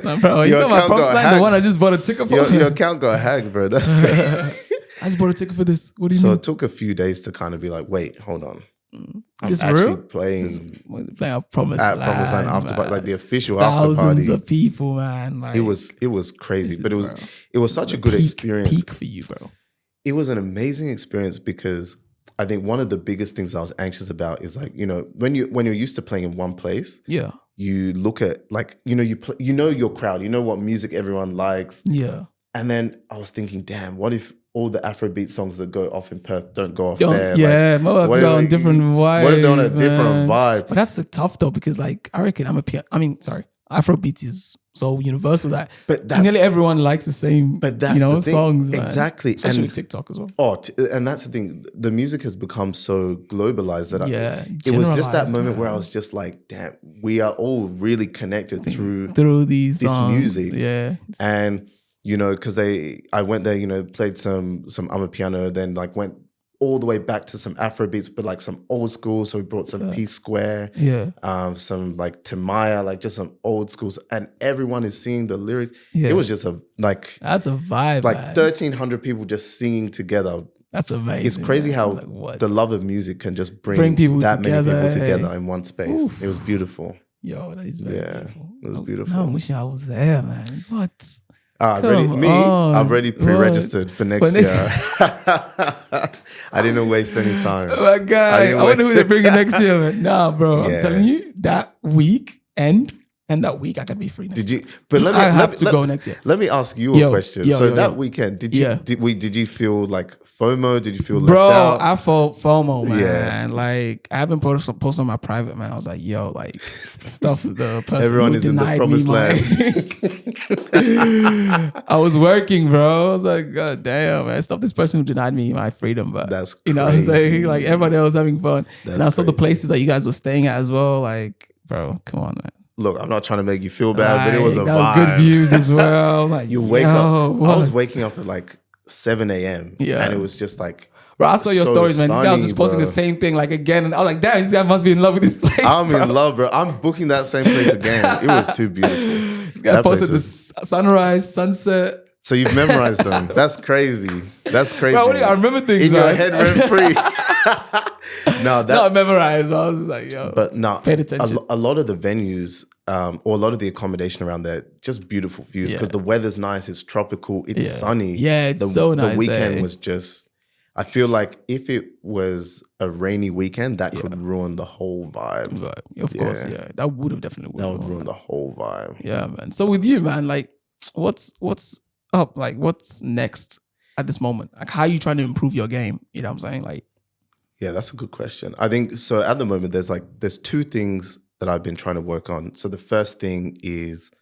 Speaker 2: Nah, bro, you
Speaker 3: your
Speaker 2: talking about
Speaker 3: account
Speaker 2: Props
Speaker 3: got
Speaker 2: Line, the one I
Speaker 3: hacked.
Speaker 2: just bought a ticket for?
Speaker 3: your account got hacked, bro. That's crazy.
Speaker 2: I just bought a ticket for this. What do you
Speaker 3: So
Speaker 2: mean?
Speaker 3: it took a few days to kind of be like, wait, hold on. I'm
Speaker 2: This
Speaker 3: actually
Speaker 2: real?
Speaker 3: playing
Speaker 2: Playing a Promised
Speaker 3: at
Speaker 2: Land,
Speaker 3: Promised Land after party,
Speaker 2: man.
Speaker 3: like the official after
Speaker 2: Thousands
Speaker 3: party.
Speaker 2: of people, man. Like,
Speaker 3: It was crazy, but
Speaker 2: bro.
Speaker 3: it was such a good
Speaker 2: peak,
Speaker 3: experience.
Speaker 2: Peak for you, bro.
Speaker 3: It was an amazing experience because I think one of the biggest things I was anxious about is like, you know, when you're used to playing in one place,
Speaker 2: Yeah.
Speaker 3: you look at like, you know, you know your crowd, you know what music everyone likes.
Speaker 2: Yeah.
Speaker 3: And then I was thinking, damn, what if all the Afrobeat songs that go off in Perth don't go off
Speaker 2: Yo,
Speaker 3: there?
Speaker 2: yeah,
Speaker 3: Like,
Speaker 2: what
Speaker 3: what
Speaker 2: if they're
Speaker 3: if-
Speaker 2: on different vibes?
Speaker 3: what if they're on a different
Speaker 2: man?
Speaker 3: vibe?
Speaker 2: But that's tough though, because like I reckon Afrobeat is so universal that
Speaker 3: But that's-
Speaker 2: nearly everyone likes the same,
Speaker 3: But that's
Speaker 2: you know,
Speaker 3: the thing.
Speaker 2: songs, man.
Speaker 3: Exactly.
Speaker 2: Especially
Speaker 3: And-
Speaker 2: with TikTok as well.
Speaker 3: And that's the thing. The music has become so globalized that
Speaker 2: Yeah,
Speaker 3: it was just that
Speaker 2: generalized,
Speaker 3: moment where I
Speaker 2: man.
Speaker 3: was just like, damn, we are all really connected through
Speaker 2: These
Speaker 3: this
Speaker 2: songs.
Speaker 3: music.
Speaker 2: Yeah.
Speaker 3: And you know, because I went there, you know, played some Amapiano, then like went all the way back to some Afrobeats, but like some old school. So we brought some P Square,
Speaker 2: Yeah.
Speaker 3: some like Timaya, like just some old schools, and everyone is singing the lyrics.
Speaker 2: Yeah.
Speaker 3: It was just like
Speaker 2: That's a vibe,
Speaker 3: like
Speaker 2: man.
Speaker 3: 1,300 people just singing together.
Speaker 2: That's amazing.
Speaker 3: It's crazy
Speaker 2: man.
Speaker 3: how
Speaker 2: Like, what?
Speaker 3: the love of music can just bring
Speaker 2: Bring
Speaker 3: that
Speaker 2: people
Speaker 3: many people
Speaker 2: together,
Speaker 3: together
Speaker 2: hey.
Speaker 3: in one space. It was beautiful.
Speaker 2: Yo, that is very
Speaker 3: Yeah,
Speaker 2: beautiful.
Speaker 3: it was
Speaker 2: Oh,
Speaker 3: beautiful.
Speaker 2: Now I'm wishing I was there, man. What?
Speaker 3: I've
Speaker 2: Come on.
Speaker 3: already pre-registered for next
Speaker 2: For next-
Speaker 3: year. I didn't waste any time.
Speaker 2: Oh my God. I
Speaker 3: didn't
Speaker 2: wonder who
Speaker 3: wait.
Speaker 2: they're bringing next year, man. Nah, bro.
Speaker 3: Yeah.
Speaker 2: I'm telling you, that week and that week I can be free next
Speaker 3: Did
Speaker 2: year.
Speaker 3: you? But let me.
Speaker 2: I
Speaker 3: let
Speaker 2: have
Speaker 3: me-
Speaker 2: to
Speaker 3: let-
Speaker 2: go next year.
Speaker 3: Let me ask you a
Speaker 2: Yo,
Speaker 3: question.
Speaker 2: yo,
Speaker 3: So
Speaker 2: yo,
Speaker 3: that
Speaker 2: yo.
Speaker 3: weekend, did you?
Speaker 2: Yeah.
Speaker 3: Did you feel like FOMO? Did you feel
Speaker 2: Bro,
Speaker 3: left out?
Speaker 2: I felt FOMO, man.
Speaker 3: Yeah.
Speaker 2: Like, I haven't posted on my private, man. I was like, yo, like, stuff the person
Speaker 3: Everyone
Speaker 2: who
Speaker 3: is in the
Speaker 2: denied
Speaker 3: promised
Speaker 2: me I was working, bro. I was like, God damn, man. Stop this person who denied me my freedom. But
Speaker 3: That's
Speaker 2: you know what I'm saying?
Speaker 3: crazy.
Speaker 2: Like, everybody else having fun. And I saw the
Speaker 3: crazy.
Speaker 2: places that you guys were staying at as well. Like, bro, come on, man.
Speaker 3: Look, I'm not trying to make you feel bad, but it was a
Speaker 2: Like,
Speaker 3: vibe.
Speaker 2: that was good views as well. Like,
Speaker 3: You wake
Speaker 2: yo,
Speaker 3: up. I was
Speaker 2: what?
Speaker 3: waking up at like 7 a.m.
Speaker 2: Yeah.
Speaker 3: and it was just like.
Speaker 2: Bro, I saw your
Speaker 3: so
Speaker 2: stories, man. This guy was
Speaker 3: sunny,
Speaker 2: just posting
Speaker 3: bro.
Speaker 2: the same thing like again. And I was like, damn, this guy must be in love with this place.
Speaker 3: I'm
Speaker 2: bro.
Speaker 3: in love, bro. I'm booking that same place again. It was too beautiful.
Speaker 2: This guy
Speaker 3: That place
Speaker 2: posted the
Speaker 3: was-
Speaker 2: sunrise, sunset.
Speaker 3: So you've memorized them. That's crazy. That's crazy.
Speaker 2: Bro, what do you, I remember things,
Speaker 3: in your
Speaker 2: man.
Speaker 3: head rent free. No, that.
Speaker 2: Not memorized, but I was just like, yo.
Speaker 3: But no,
Speaker 2: Paid attention.
Speaker 3: a lot of the venues or a lot of the accommodation around there, just beautiful views because the weather's nice, it's tropical, it's sunny.
Speaker 2: Yeah, it's so nice.
Speaker 3: The weekend was just, I feel like if it was a rainy weekend, that could ruin the whole vibe.
Speaker 2: Right. Of course, that would have definitely
Speaker 3: that would ruin the whole vibe.
Speaker 2: Yeah, man. So with you, man, like, what's up? Like, what's next at this moment? Like, how are you trying to improve your game? You know what I'm saying? Like,
Speaker 3: yeah, that's a good question. I think so. At the moment, there's two things that I've been trying to work on. So the first thing is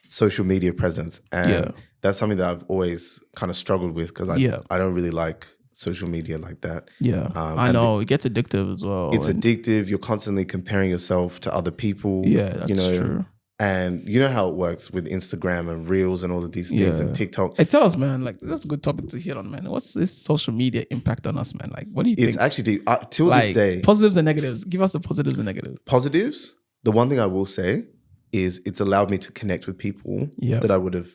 Speaker 3: social media presence, and that's something that I've always kind of struggled with because I don't really like social media like that.
Speaker 2: Yeah, I know. It gets addictive as well.
Speaker 3: It's addictive. You're constantly comparing yourself to other people.
Speaker 2: Yeah, that's true.
Speaker 3: And you know how it works with Instagram and Reels and all of these things and TikTok.
Speaker 2: Hey, tell us, man, like, that's a good topic to hit on, man. What's this social media impact on us, man? Like, what do you think?
Speaker 3: It's actually, till
Speaker 2: like,
Speaker 3: this day.
Speaker 2: Positives and negatives. Give us the positives and negatives.
Speaker 3: Positives, the one thing I will say is it's allowed me to connect with people that I would have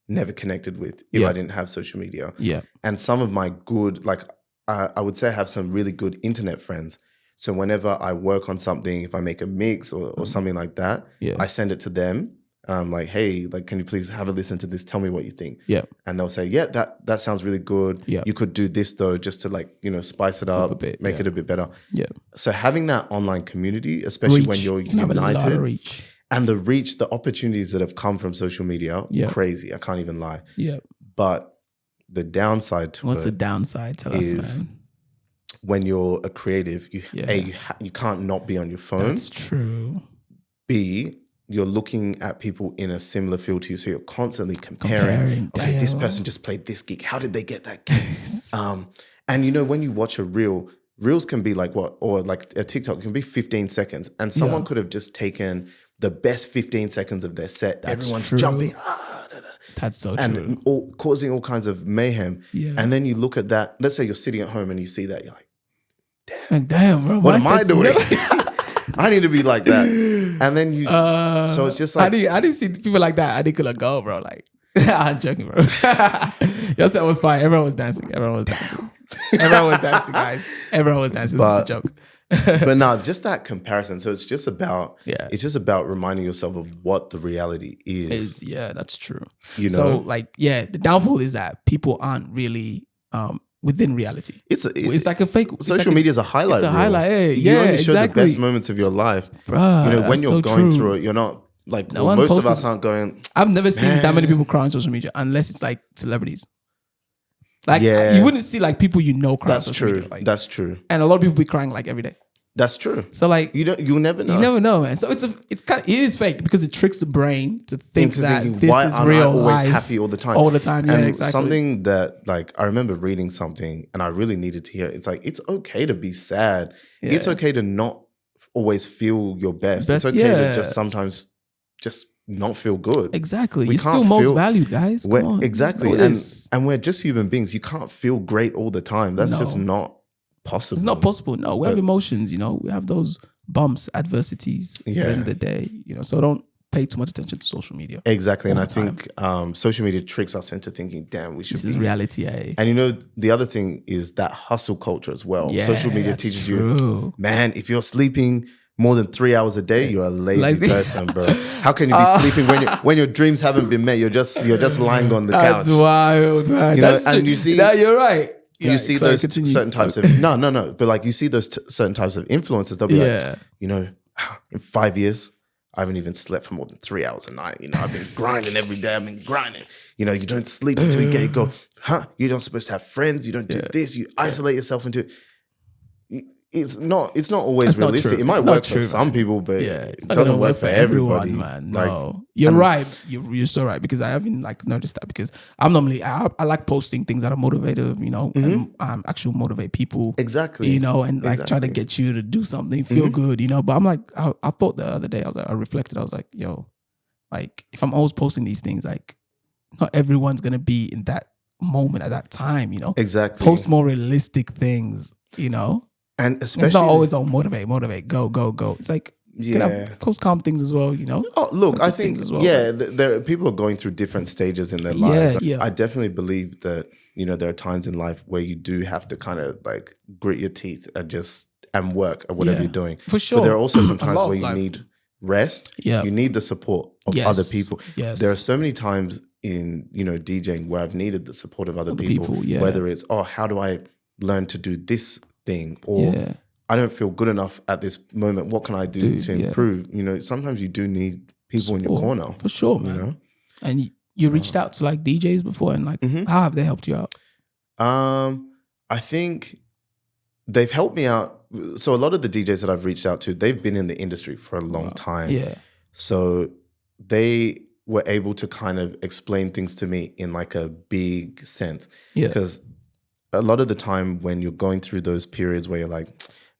Speaker 3: never connected with if I didn't have social media. Yeah. And some of my good, like, I would say I have some really good internet friends. So whenever I work on something, if I make a mix or something like that, I send it to them. I'm like, hey, like, can you please have a listen to this? Tell me what you think. Yeah. And they'll say, yeah, that sounds really good. Yeah. You could do this though, just to, like, you know, spice it up, make it a bit better. Yeah. So having that online community, especially when you're united, and the opportunities that have come from social media, crazy. I can't even lie. Yeah. But the downside to
Speaker 2: what's the downside? Tell us, man.
Speaker 3: When you're a creative, you can't not be on your phone.
Speaker 2: That's true.
Speaker 3: B, you're looking at people in a similar field to you, so you're constantly comparing. Okay, this person just played this gig. How did they get that gig? And you know, when you watch a reel, reels can be like what, or like a TikTok can be 15 seconds, and someone could have just taken the best 15 seconds of their set. Everyone's jumping.
Speaker 2: That's so true.
Speaker 3: And causing all kinds of mayhem. Yeah. And then you look at that. Let's say you're sitting at home and you see that. You're like, damn,
Speaker 2: bro.
Speaker 3: What am I doing? I need to be like that. And then you, so it's just like.
Speaker 2: I didn't see people like that. I didn't could go, bro. Like, I'm joking, bro. Your set was fine. Everyone was dancing. Everyone was dancing, guys. Everyone was dancing. It was just a joke.
Speaker 3: But no, just that comparison. So it's just about reminding yourself of what the reality is.
Speaker 2: Yeah, that's true.
Speaker 3: You know?
Speaker 2: So like, the downfall is that people aren't really within reality. It's like a fake.
Speaker 3: Social media is a highlight.
Speaker 2: It's a highlight. Hey,
Speaker 3: you only show the best moments of your life.
Speaker 2: Bruh,
Speaker 3: you know, when you're going through it, you're not like most of us aren't going.
Speaker 2: I've never seen that many people cry on social media unless it's like celebrities. Like, you wouldn't see like people cry on social media. Like,
Speaker 3: that's true.
Speaker 2: And a lot of people be crying like every day.
Speaker 3: That's true.
Speaker 2: So like,
Speaker 3: you'll never know.
Speaker 2: You never know, man. So it is fake because it tricks the brain to think that this is real life. Why am I always
Speaker 3: happy all the time?
Speaker 2: All the time, yeah,
Speaker 3: and
Speaker 2: exactly.
Speaker 3: Something that, like, I remember reading something and I really needed to hear it. It's like, it's okay to be sad. Yeah. It's okay to not always feel your best. It's okay to just sometimes just not feel good.
Speaker 2: Exactly. You're still most valued, guys. Come on.
Speaker 3: Exactly. And we're just human beings. You can't feel great all the time. That's just not possible.
Speaker 2: It's not possible. No, we have emotions, you know. We have those bumps, adversities at the end of the day, you know. So don't pay too much attention to social media.
Speaker 3: Exactly. And I think social media tricks us into thinking, damn, we should
Speaker 2: This is reality, eh?
Speaker 3: And you know, the other thing is that hustle culture as well.
Speaker 2: Yeah,
Speaker 3: social media teaches you, man, if you're sleeping more than 3 hours a day, you're a lazy person, bro. How can you be sleeping when your dreams haven't been met? You're just lying on the couch.
Speaker 2: That's wild, man.
Speaker 3: You know, and you see,
Speaker 2: no, you're right.
Speaker 3: You see those certain types of no, but like you see those certain types of influencers. They'll be like, you know, in 5 years, I haven't even slept for more than 3 hours a night. You know, I've been grinding every day. I've been grinding. You know, you don't sleep until you go, you're not supposed to have friends. You don't do this. You isolate yourself into it. It's not always realistic. It might work for some people, but it doesn't work for everybody,
Speaker 2: man. No, you're right. You're so right, because I haven't like noticed that, because I'm normally I like posting things that are motivative, you know, and actually motivate people.
Speaker 3: Exactly.
Speaker 2: You know, and like try to get you to do something, feel good, you know. But I'm like, I thought the other day, I reflected, I was like, yo, like if I'm always posting these things, like not everyone's gonna be in that moment at that time, you know.
Speaker 3: Exactly.
Speaker 2: Post more realistic things, you know.
Speaker 3: And especially,
Speaker 2: it's not always on motivate, go. It's like, can I post calm things as well, you know?
Speaker 3: Oh, look, I think, there people are going through different stages in their lives.
Speaker 2: Yeah.
Speaker 3: I definitely believe that, you know, there are times in life where you do have to kind of like grit your teeth and work at whatever you're doing.
Speaker 2: For sure.
Speaker 3: But there are also some times where you need rest,
Speaker 2: Yeah.
Speaker 3: you need the support of
Speaker 2: Yes.
Speaker 3: other people.
Speaker 2: Yes.
Speaker 3: There are so many times in, DJing where I've needed the support of other people,
Speaker 2: yeah.
Speaker 3: whether it's, how do I learn to do this thing? Or
Speaker 2: Yeah.
Speaker 3: I don't feel good enough at this moment. What can I do to improve? Sometimes you do need people in your corner.
Speaker 2: For sure, man. And you reached out to like DJs before, and like, how have they helped you out?
Speaker 3: I think they've helped me out. So a lot of the DJs that I've reached out to, they've been in the industry for a long time.
Speaker 2: Yeah.
Speaker 3: So they were able to kind of explain things to me in like a big sense.
Speaker 2: Yeah.
Speaker 3: Because a lot of the time when you're going through those periods where you're like,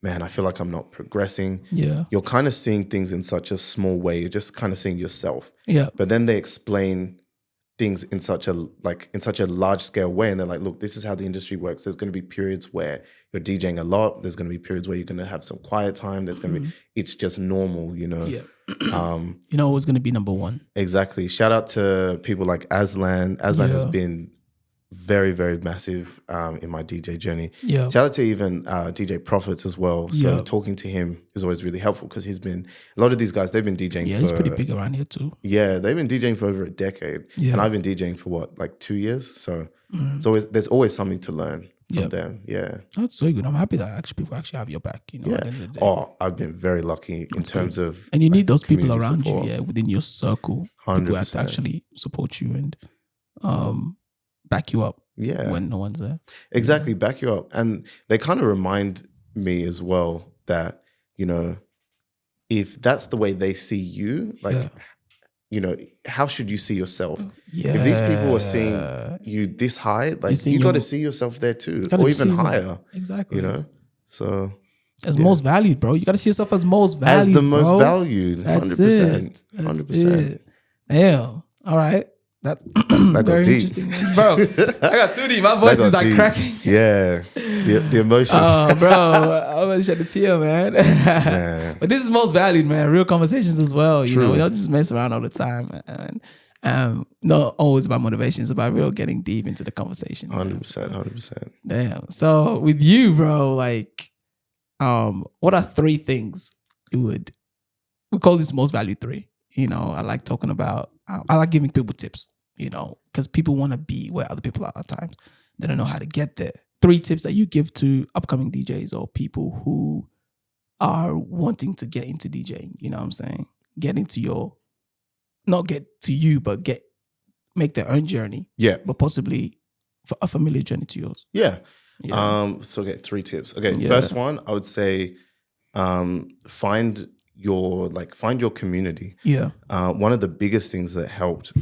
Speaker 3: man, I feel like I'm not progressing.
Speaker 2: Yeah.
Speaker 3: You're kind of seeing things in such a small way. You're just kind of seeing yourself.
Speaker 2: Yeah.
Speaker 3: But then they explain things in such a large scale way, and they're like, look, this is how the industry works. There's going to be periods where you're DJing a lot. There's going to be periods where you're going to have some quiet time. There's going to be, it's just normal,
Speaker 2: Yeah. Who's going to be number one?
Speaker 3: Exactly. Shout out to people like Aslan. Aslan has been very, very massive in my DJ journey.
Speaker 2: Yeah.
Speaker 3: Shout out to even DJ Prophets as well. So talking to him is always really helpful because he's been, a lot of these guys, they've been DJing for...
Speaker 2: Yeah, he's pretty big around here too.
Speaker 3: Yeah, they've been DJing for over a decade.
Speaker 2: Yeah.
Speaker 3: And I've been DJing for what, like 2 years? So there's always something to learn from them. Yeah.
Speaker 2: That's so good. I'm happy that people actually have your back, at the end of the day.
Speaker 3: Oh, I've been very lucky in terms of...
Speaker 2: And you need those people around
Speaker 3: support.
Speaker 2: you, within your circle.
Speaker 3: 100%.
Speaker 2: People that actually support you and back you up when no one's there.
Speaker 3: Exactly, back you up. And they kind of remind me as well that, if that's the way they see you, like, how should you see yourself?
Speaker 2: Yeah.
Speaker 3: If these people are seeing you this high, like you got to see yourself there too, or even higher.
Speaker 2: Exactly.
Speaker 3: So
Speaker 2: as most valued, bro. You got to see yourself as most valued.
Speaker 3: As the most valued, 100%. 100%.
Speaker 2: Damn. All right. That's
Speaker 3: that
Speaker 2: very interesting, bro. I got too deep. My voice is like
Speaker 3: deep.
Speaker 2: cracking.
Speaker 3: Yeah, the emotions.
Speaker 2: Oh, bro, I'm gonna shed a tear, man. But this is most valued, man. Real conversations as well. We don't just mess around all the time, and not always about motivation. It's about real getting deep into the conversation.
Speaker 3: 100%.
Speaker 2: Damn. So with you, bro, like, what are 3 things we call this most valued 3? I like talking about. I like giving people tips, because people want to be where other people are at times. They don't know how to get there. 3 tips that you give to upcoming DJs or people who are wanting to get into DJing. You know what I'm saying? Not get to you, but make their own journey.
Speaker 3: Yeah.
Speaker 2: But possibly a familiar journey to yours.
Speaker 3: Yeah. So get 3 tips. Okay. First one, I would say, find your community. Yeah. One of the biggest things that helped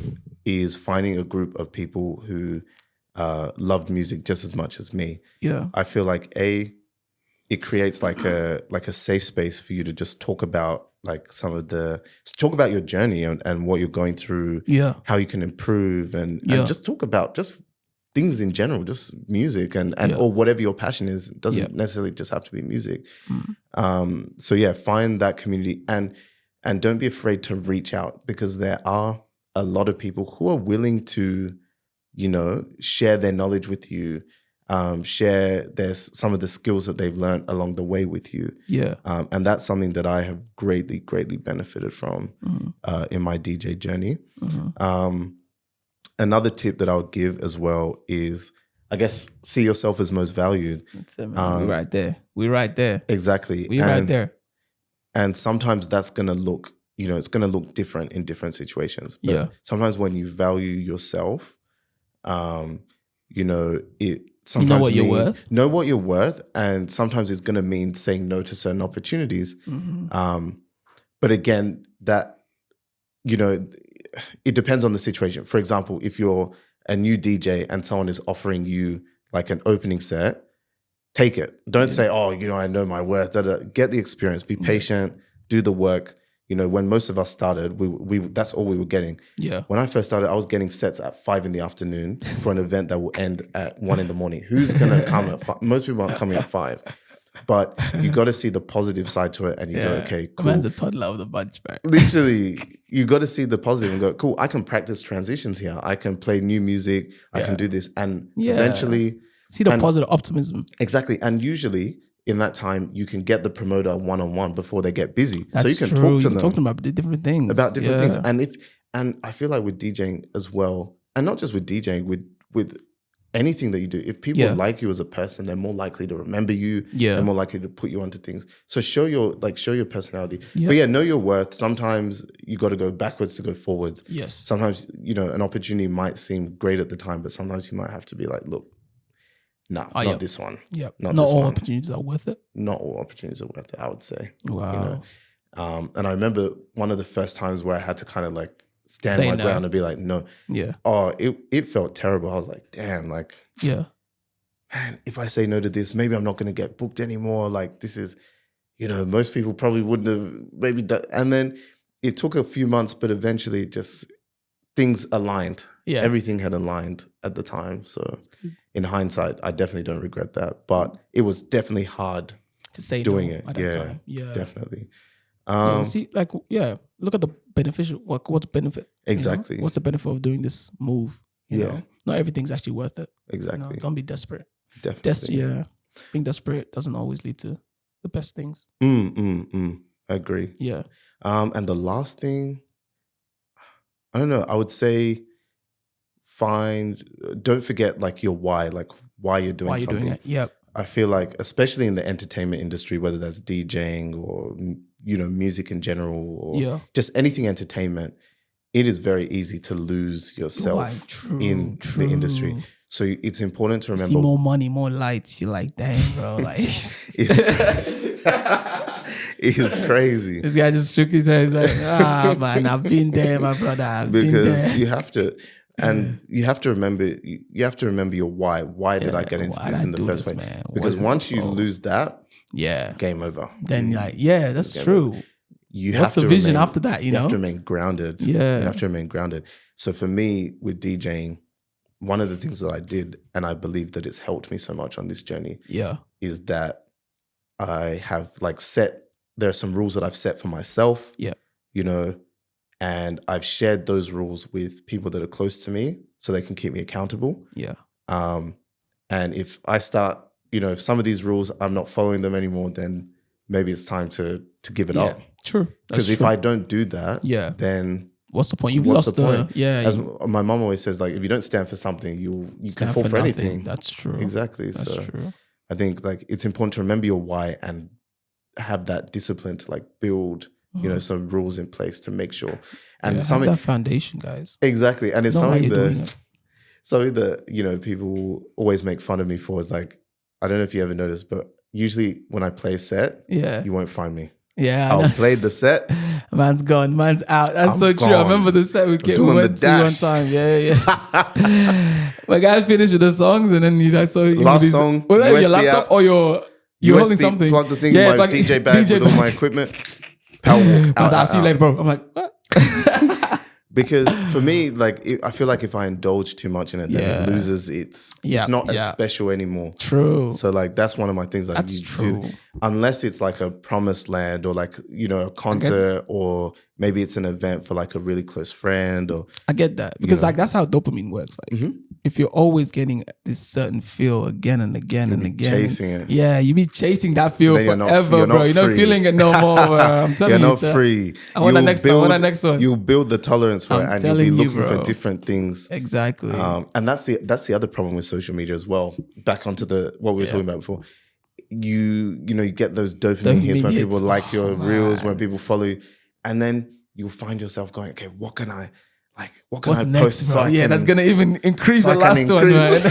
Speaker 3: is finding a group of people who loved music just as much as me. Yeah. I feel like it creates like a safe space for you to just talk about talk about your journey and what you're going through. Yeah. How you can improve and just talk about just things in general, just music and or whatever your passion is. It doesn't necessarily just have to be music. So find that community and don't be afraid to reach out, because there are a lot of people who are willing to, share their knowledge with you, share some of the skills that they've learned along the way with you. Yeah. And that's something that I have greatly, greatly benefited from in my DJ journey. Another tip that I would give as well is, I guess, see yourself as most valued.
Speaker 2: That's it, man. We're right there.
Speaker 3: Exactly.
Speaker 2: We're right there.
Speaker 3: And sometimes that's going to look, it's going to look different in different situations. But sometimes when you value yourself, sometimes
Speaker 2: know what you're worth.
Speaker 3: Know what you're worth. And sometimes it's going to mean saying no to certain opportunities. But again, that, it depends on the situation. For example, if you're a new DJ and someone is offering you like an opening set, take it. Don't say, I know my worth. Get the experience. Be patient. Do the work. When most of us started, we that's all we were getting. Yeah. When I first started, I was getting sets at 5 p.m. for an event that will end at 1 a.m. Who's gonna come at 5? Most people aren't coming at 5. But you got to see the positive side to it, and you go, okay, cool.
Speaker 2: Man's a toddler of the bunch, man.
Speaker 3: Literally, you got to see the positive and go, cool. I can practice transitions here. I can play new music. I can do this, and eventually
Speaker 2: see the positive optimism.
Speaker 3: Exactly, and usually in that time, you can get the promoter one-on-one before they get busy.
Speaker 2: That's
Speaker 3: so you can
Speaker 2: true.
Speaker 3: talk to
Speaker 2: You
Speaker 3: them
Speaker 2: can talk to them about the different things.
Speaker 3: about different things. And I feel like with DJing as well, and not just with DJing, with anything that you do, if people like you as a person, they're more likely to remember you. They're more likely to put you onto things. So show your personality. But yeah, know your worth. Sometimes you got to go backwards to go forwards.
Speaker 2: Yes.
Speaker 3: Sometimes, an opportunity might seem great at the time, but sometimes you might have to be like, look, not this one.
Speaker 2: Yeah.
Speaker 3: Not
Speaker 2: all opportunities are worth it.
Speaker 3: Not all opportunities are worth it, I would say.
Speaker 2: Wow.
Speaker 3: And I remember one of the first times where I had to kind of like stand my ground and be like, no.
Speaker 2: Yeah.
Speaker 3: Oh, it felt terrible. I was like, damn, like, man, if I say no to this, maybe I'm not going to get booked anymore. Like, this is, most people probably wouldn't have maybe done. And then it took a few months, but eventually just things aligned. Yeah. Everything had aligned at the time. So in hindsight, I definitely don't regret that. But it was definitely hard
Speaker 2: to say
Speaker 3: doing
Speaker 2: no
Speaker 3: it.
Speaker 2: at that time. Yeah.
Speaker 3: Definitely.
Speaker 2: See, like, look at the beneficial, what's the benefit?
Speaker 3: Exactly.
Speaker 2: What's the benefit of doing this move? You know? Not everything's actually worth it.
Speaker 3: Exactly.
Speaker 2: Don't be desperate.
Speaker 3: Definitely.
Speaker 2: Being desperate doesn't always lead to the best things.
Speaker 3: I agree.
Speaker 2: Yeah.
Speaker 3: And the last thing, I don't know, I would say don't forget like your why, like why you're doing something.
Speaker 2: Doing it. Yep.
Speaker 3: I feel like, especially in the entertainment industry, whether that's DJing or, music in general or just anything entertainment, it is very easy to lose yourself in the industry. So it's important to remember.
Speaker 2: See more money, more lights. You're like, dang, bro. Like,
Speaker 3: it's crazy.
Speaker 2: This guy just shook his head. He's like, man, I've been there, my brother.
Speaker 3: Because you have to. And you have to remember your why. Why did I get into this in the first place? Man? Because once you lose that, game over.
Speaker 2: Then that's true. What's the vision after that? You
Speaker 3: have to remain grounded.
Speaker 2: Yeah.
Speaker 3: You have to remain grounded. So for me, with DJing, one of the things that I did, and I believe that it's helped me so much on this journey, is that I have there are some rules that I've set for myself. Yeah. And I've shared those rules with people that are close to me so they can keep me accountable. Yeah. And if I start, if some of these rules, I'm not following them anymore, then maybe it's time to give it up.
Speaker 2: True.
Speaker 3: Because if I don't do that, then
Speaker 2: what's the point? You've lost the point.
Speaker 3: As my mom always says, like, if you don't stand for something, you can fall for anything.
Speaker 2: That's true.
Speaker 3: Exactly. That's true. I think like it's important to remember your why and have that discipline to like build some rules in place to make sure. And something
Speaker 2: that foundation, guys.
Speaker 3: Exactly. And it's something that people always make fun of me for is like, I don't know if you ever noticed, but usually when I play a set, you won't find me.
Speaker 2: Yeah.
Speaker 3: I'll play the set.
Speaker 2: Man's gone. Man's out. That's so true. I remember the set we went to one time. My guy finished with the songs and then I saw
Speaker 3: last song.
Speaker 2: Was that your laptop or you're holding something?
Speaker 3: Plug the thing in my DJ bag with all my equipment. Power walk.
Speaker 2: I'll see you later, bro. I'm like, what?
Speaker 3: Because for me, like, I feel like if I indulge too much in it, then it loses it's not as special anymore.
Speaker 2: True.
Speaker 3: So like, that's one of my things. Like, that's true. Unless it's like a promised land or like, a concert or maybe it's an event for like a really close friend or.
Speaker 2: I get that because like, that's how dopamine works. Like if you're always getting this certain feel again and again and again.
Speaker 3: Chasing it.
Speaker 2: Yeah, you be chasing that feel forever, bro. You're not feeling it no more. I'm telling you.
Speaker 3: You're not free.
Speaker 2: I want the next one.
Speaker 3: You'll build the tolerance for it and you'll be looking for different things.
Speaker 2: Exactly.
Speaker 3: And that's the other problem with social media as well. Back onto what we were talking about before. You get those dopamine hits when people like your reels, when people follow you. And then you'll find yourself going, okay, what can I
Speaker 2: next,
Speaker 3: post?
Speaker 2: So that's gonna even increase the last one, right?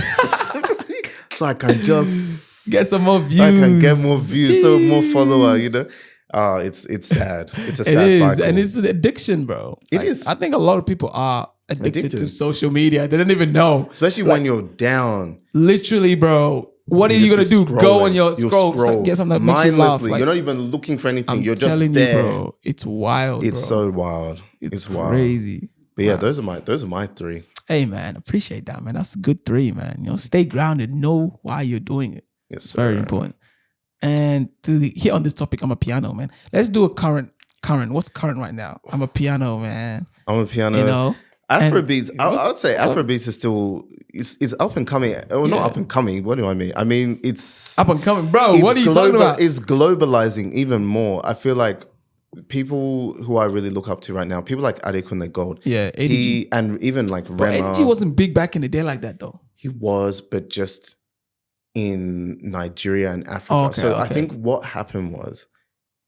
Speaker 3: So I can just
Speaker 2: get some more views.
Speaker 3: I can get more views, so more follower, it's sad. It's a sad cycle.
Speaker 2: And it's an addiction, bro.
Speaker 3: It is.
Speaker 2: I think a lot of people are addicted to social media. They don't even know.
Speaker 3: Especially when you're down.
Speaker 2: Literally, bro. What are you going to do? Go on your scroll. Get something that makes you laugh.
Speaker 3: Mindlessly. You're not even looking for anything. You're just
Speaker 2: telling
Speaker 3: there.
Speaker 2: You, bro. It's wild,
Speaker 3: It's so wild. It's wild.
Speaker 2: Crazy.
Speaker 3: But yeah, those are my three.
Speaker 2: Hey, man. Appreciate that, man. That's a good three, man. Stay grounded. Know why you're doing it.
Speaker 3: Yes,
Speaker 2: it's very important. And to hit on this topic, I'm a piano, man. Let's do a current. What's current right now? I'm a piano, man.
Speaker 3: I'm a piano. Afrobeats, I would say
Speaker 2: so-
Speaker 3: Afrobeats is still it's up and coming. Well, not
Speaker 2: Yeah.
Speaker 3: up and coming. What do I mean? I mean it's
Speaker 2: Up and coming, bro.
Speaker 3: it's
Speaker 2: What are you talking about?
Speaker 3: It's globalizing even more. I feel like people who I really look up to right now, people like Adeboii Gold.
Speaker 2: Yeah, ADG.
Speaker 3: He and even like
Speaker 2: But
Speaker 3: Rema.
Speaker 2: ADG wasn't big back in the day like that though.
Speaker 3: He was, but just in Nigeria and Africa.
Speaker 2: Oh, okay,
Speaker 3: so I
Speaker 2: okay.
Speaker 3: think what happened was,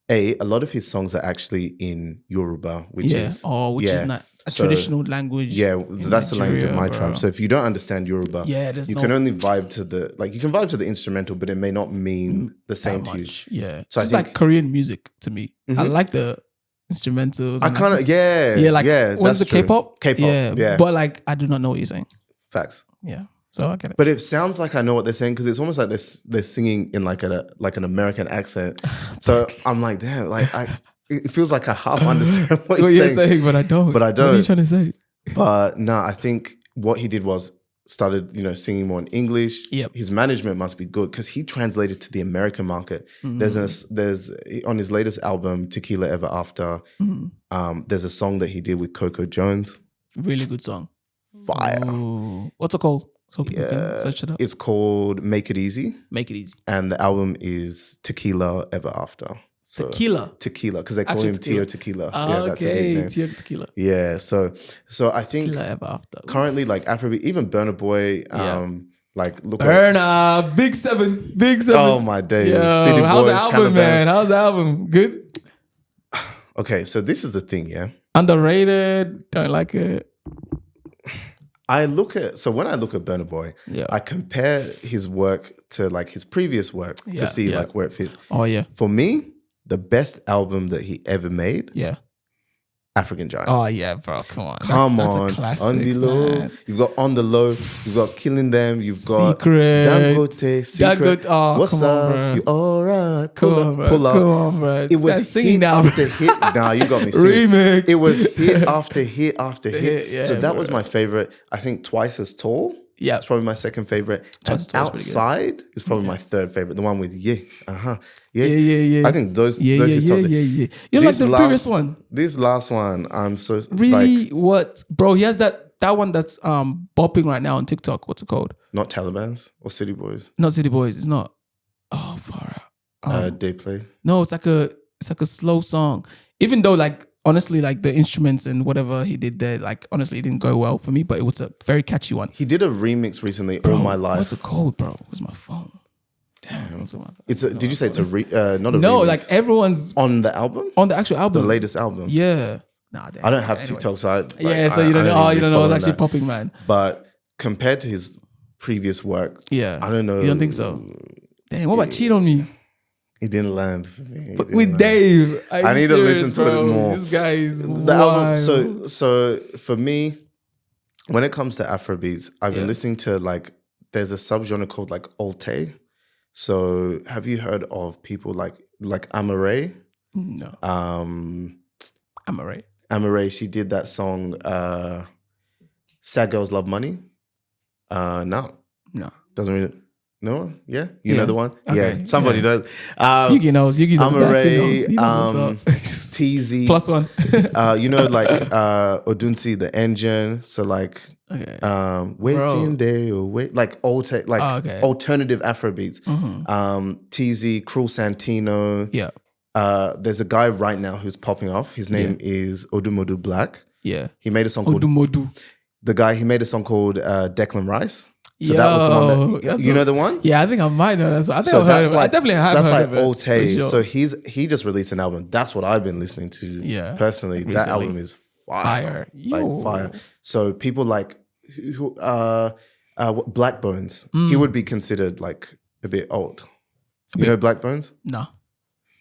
Speaker 3: a lot of his songs are actually in Yoruba, which is
Speaker 2: which is not a
Speaker 3: So,
Speaker 2: traditional language.
Speaker 3: yeah,
Speaker 2: in
Speaker 3: that's the language of
Speaker 2: Nigeria,
Speaker 3: my
Speaker 2: bro.
Speaker 3: tribe. So if you don't understand Yoruba,
Speaker 2: Yeah, there's
Speaker 3: you
Speaker 2: no
Speaker 3: can only vibe to the you can vibe to the instrumental, but it may not mean the same
Speaker 2: that
Speaker 3: to you.
Speaker 2: much. Yeah,
Speaker 3: So I
Speaker 2: it's
Speaker 3: think-
Speaker 2: like Korean music to me. I
Speaker 3: Mhm.
Speaker 2: like the instrumentals.
Speaker 3: I
Speaker 2: and
Speaker 3: kind
Speaker 2: like
Speaker 3: of
Speaker 2: this-
Speaker 3: yeah,
Speaker 2: like
Speaker 3: yeah.
Speaker 2: what is
Speaker 3: That's
Speaker 2: the
Speaker 3: true.
Speaker 2: K-pop?
Speaker 3: K-pop, yeah.
Speaker 2: But like I do not know what you're saying.
Speaker 3: Facts.
Speaker 2: Yeah, so I get it.
Speaker 3: But it sounds like I know what they're saying because it's almost like they're singing in like an American accent. So I'm like, damn, like it feels like I half understand what
Speaker 2: What
Speaker 3: you're
Speaker 2: you're
Speaker 3: saying.
Speaker 2: saying, but I don't.
Speaker 3: But I
Speaker 2: What are you
Speaker 3: don't.
Speaker 2: trying to say?
Speaker 3: But no, I think what he did was started, singing more in English.
Speaker 2: Yep.
Speaker 3: His management must be good because he translated to the American market.
Speaker 2: Mm.
Speaker 3: There's on his latest album, Tequila Ever After. There's a song that he did with Coco Jones.
Speaker 2: Really good song.
Speaker 3: Fire.
Speaker 2: Ooh. What's it called? So people can search it up.
Speaker 3: It's called Make It Easy,
Speaker 2: Make it easy.
Speaker 3: and the album is Tequila Ever After. So,
Speaker 2: Tequila.
Speaker 3: Tequila, because they call
Speaker 2: Actually,
Speaker 3: him
Speaker 2: Tequila.
Speaker 3: Tio Tequila. Yeah, that's his
Speaker 2: Okay,
Speaker 3: nickname.
Speaker 2: Tio Tequila.
Speaker 3: Yeah, so I think
Speaker 2: Tequila ever after.
Speaker 3: currently like Afrobeat, even Burna Boy,
Speaker 2: Yeah.
Speaker 3: like look at
Speaker 2: Burna, Big Seven.
Speaker 3: oh my days,
Speaker 2: Yo,
Speaker 3: City
Speaker 2: how's
Speaker 3: Boys,
Speaker 2: the album,
Speaker 3: Caliban.
Speaker 2: man? How's the album? Good?
Speaker 3: Okay, so this is the thing, yeah.
Speaker 2: Underrated? Don't like it?
Speaker 3: When I look at Burna Boy,
Speaker 2: Yeah.
Speaker 3: I compare his work to like his previous work
Speaker 2: Yeah,
Speaker 3: to see
Speaker 2: yeah.
Speaker 3: like where it fits.
Speaker 2: Oh, yeah.
Speaker 3: For me, the best album that he ever made,
Speaker 2: Yeah.
Speaker 3: African Giant.
Speaker 2: Oh, yeah, bro. Come on.
Speaker 3: Come
Speaker 2: that's
Speaker 3: on,
Speaker 2: a classic,
Speaker 3: on the low.
Speaker 2: man.
Speaker 3: You've got On the Low. You've got Killing Them. You've got
Speaker 2: Secret.
Speaker 3: Dangote. Secret.
Speaker 2: Dangote. Oh,
Speaker 3: What's
Speaker 2: come
Speaker 3: up?
Speaker 2: on, bro.
Speaker 3: You all right?
Speaker 2: Come
Speaker 3: Pull
Speaker 2: on,
Speaker 3: up.
Speaker 2: bro.
Speaker 3: Pull up.
Speaker 2: Come on, bro.
Speaker 3: It was
Speaker 2: That's singing
Speaker 3: hit
Speaker 2: now.
Speaker 3: after hit. Nah, you got me singing.
Speaker 2: Remix.
Speaker 3: It was hit after hit after hit.
Speaker 2: hit, yeah,
Speaker 3: so that was
Speaker 2: bro.
Speaker 3: my favorite. I think Twice as Tall.
Speaker 2: Yeah.
Speaker 3: It's probably my second favorite.
Speaker 2: Twice
Speaker 3: And
Speaker 2: as Tall is pretty good.
Speaker 3: Outside is probably my third favorite. The one with yeah,
Speaker 2: Yeah.
Speaker 3: I think those
Speaker 2: Yeah,
Speaker 3: those
Speaker 2: yeah,
Speaker 3: is
Speaker 2: yeah,
Speaker 3: top.
Speaker 2: yeah, yeah. You like
Speaker 3: This
Speaker 2: the previous one?
Speaker 3: This last one, I'm so
Speaker 2: Really?
Speaker 3: like
Speaker 2: What? Bro, he has that one that's bopping right now on TikTok. What's it called?
Speaker 3: not Taliban's or City Boys.
Speaker 2: Not City Boys. It's not. Oh, far out.
Speaker 3: They play.
Speaker 2: No, it's like a slow song. Even though like honestly, like the instruments and whatever he did there, like honestly, it didn't go well for me, but it was a very catchy one.
Speaker 3: He did a remix recently,
Speaker 2: Bro,
Speaker 3: All My Life.
Speaker 2: What's it called, bro? Where's my phone? Damn.
Speaker 3: It's a, did you say it's a not a
Speaker 2: No,
Speaker 3: remix?
Speaker 2: like everyone's
Speaker 3: on the album,
Speaker 2: on the actual
Speaker 3: the
Speaker 2: album.
Speaker 3: latest album?
Speaker 2: Yeah. Nah, damn.
Speaker 3: I don't have
Speaker 2: Anyway.
Speaker 3: TikTok, so
Speaker 2: So you don't know. Oh, you don't know what's actually
Speaker 3: popping.
Speaker 2: popping, man.
Speaker 3: But compared to his previous work,
Speaker 2: Yeah.
Speaker 3: I don't know.
Speaker 2: You don't think so? Damn. What about Cheat on Me?
Speaker 3: It didn't land for me. It
Speaker 2: But
Speaker 3: didn't
Speaker 2: with
Speaker 3: land.
Speaker 2: Dave.
Speaker 3: I need to listen to it more.
Speaker 2: This guy is
Speaker 3: The album.
Speaker 2: wild.
Speaker 3: So for me, when it comes to Afrobeats, I've been
Speaker 2: Yeah.
Speaker 3: listening to like there's a subgenre called like Alte. So have you heard of people like Amaray?
Speaker 2: No,
Speaker 3: Um,
Speaker 2: I'm alright.
Speaker 3: Amaray, she did that song, Sad Girls Love Money. No,
Speaker 2: No.
Speaker 3: doesn't really. No, yeah, you know
Speaker 2: Yeah.
Speaker 3: the one.
Speaker 2: Okay,
Speaker 3: Yeah, somebody
Speaker 2: yeah.
Speaker 3: does.
Speaker 2: Yugi knows. Yugi's on the back. He knows. He knows
Speaker 3: Amaray,
Speaker 2: what's up.
Speaker 3: TZ,
Speaker 2: Plus one.
Speaker 3: you know, like Odunsi, the engine. So like,
Speaker 2: Okay.
Speaker 3: waiting day or wait, like
Speaker 2: okay.
Speaker 3: alternative Afrobeats. TZ, Cruel Santino.
Speaker 2: Yeah.
Speaker 3: There's a guy right now who's popping off. His name is Odumodu Black.
Speaker 2: Yeah.
Speaker 3: He made a song called
Speaker 2: Odumodu.
Speaker 3: he made a song called Declan Rice. So that was the one that you know the one?
Speaker 2: Yeah, I think I might know that song. I think
Speaker 3: So
Speaker 2: I've heard
Speaker 3: that's
Speaker 2: of it.
Speaker 3: like
Speaker 2: I definitely have
Speaker 3: that's
Speaker 2: heard
Speaker 3: like
Speaker 2: of it.
Speaker 3: Alte.
Speaker 2: for sure.
Speaker 3: So he just released an album. That's what I've been listening to.
Speaker 2: Yeah,
Speaker 3: personally, that
Speaker 2: recently.
Speaker 3: album is fire,
Speaker 2: Yo.
Speaker 3: like fire. So people like who Black Bones, he would be considered like a bit old. You know Black Bones?
Speaker 2: No.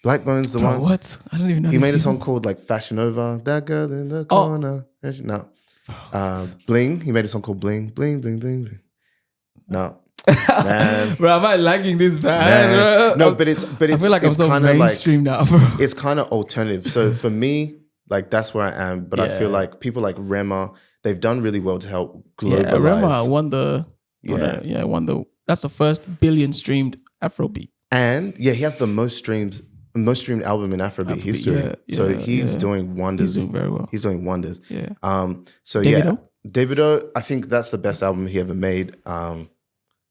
Speaker 3: Black Bones, the
Speaker 2: Bro,
Speaker 3: one.
Speaker 2: what? I don't even know.
Speaker 3: He
Speaker 2: these
Speaker 3: made a
Speaker 2: people.
Speaker 3: song called like Fashion Over. That girl in the
Speaker 2: Oh.
Speaker 3: corner. No. Bling. He made a song called Bling. Bling, bling, bling, bling. No. Man.
Speaker 2: Bro, am I lagging this bad?
Speaker 3: Man.
Speaker 2: Bro?
Speaker 3: No, but it's
Speaker 2: I feel like I'm
Speaker 3: it's
Speaker 2: so
Speaker 3: kinda
Speaker 2: mainstream now, bro.
Speaker 3: it's kind of alternative. So for me, like that's where I am. But I feel
Speaker 2: Yeah.
Speaker 3: like people like Rema, they've done really well to help globalize.
Speaker 2: Yeah, Rema won won the. That's the first billion streamed Afrobeat.
Speaker 3: And yeah, he has the most streams most streamed album in Afrobeat history.
Speaker 2: yeah,
Speaker 3: So
Speaker 2: yeah,
Speaker 3: he's
Speaker 2: yeah.
Speaker 3: doing wonders.
Speaker 2: He's doing very well.
Speaker 3: He's doing wonders.
Speaker 2: Yeah.
Speaker 3: So
Speaker 2: Davido?
Speaker 3: Davido, I think that's the best album he ever made.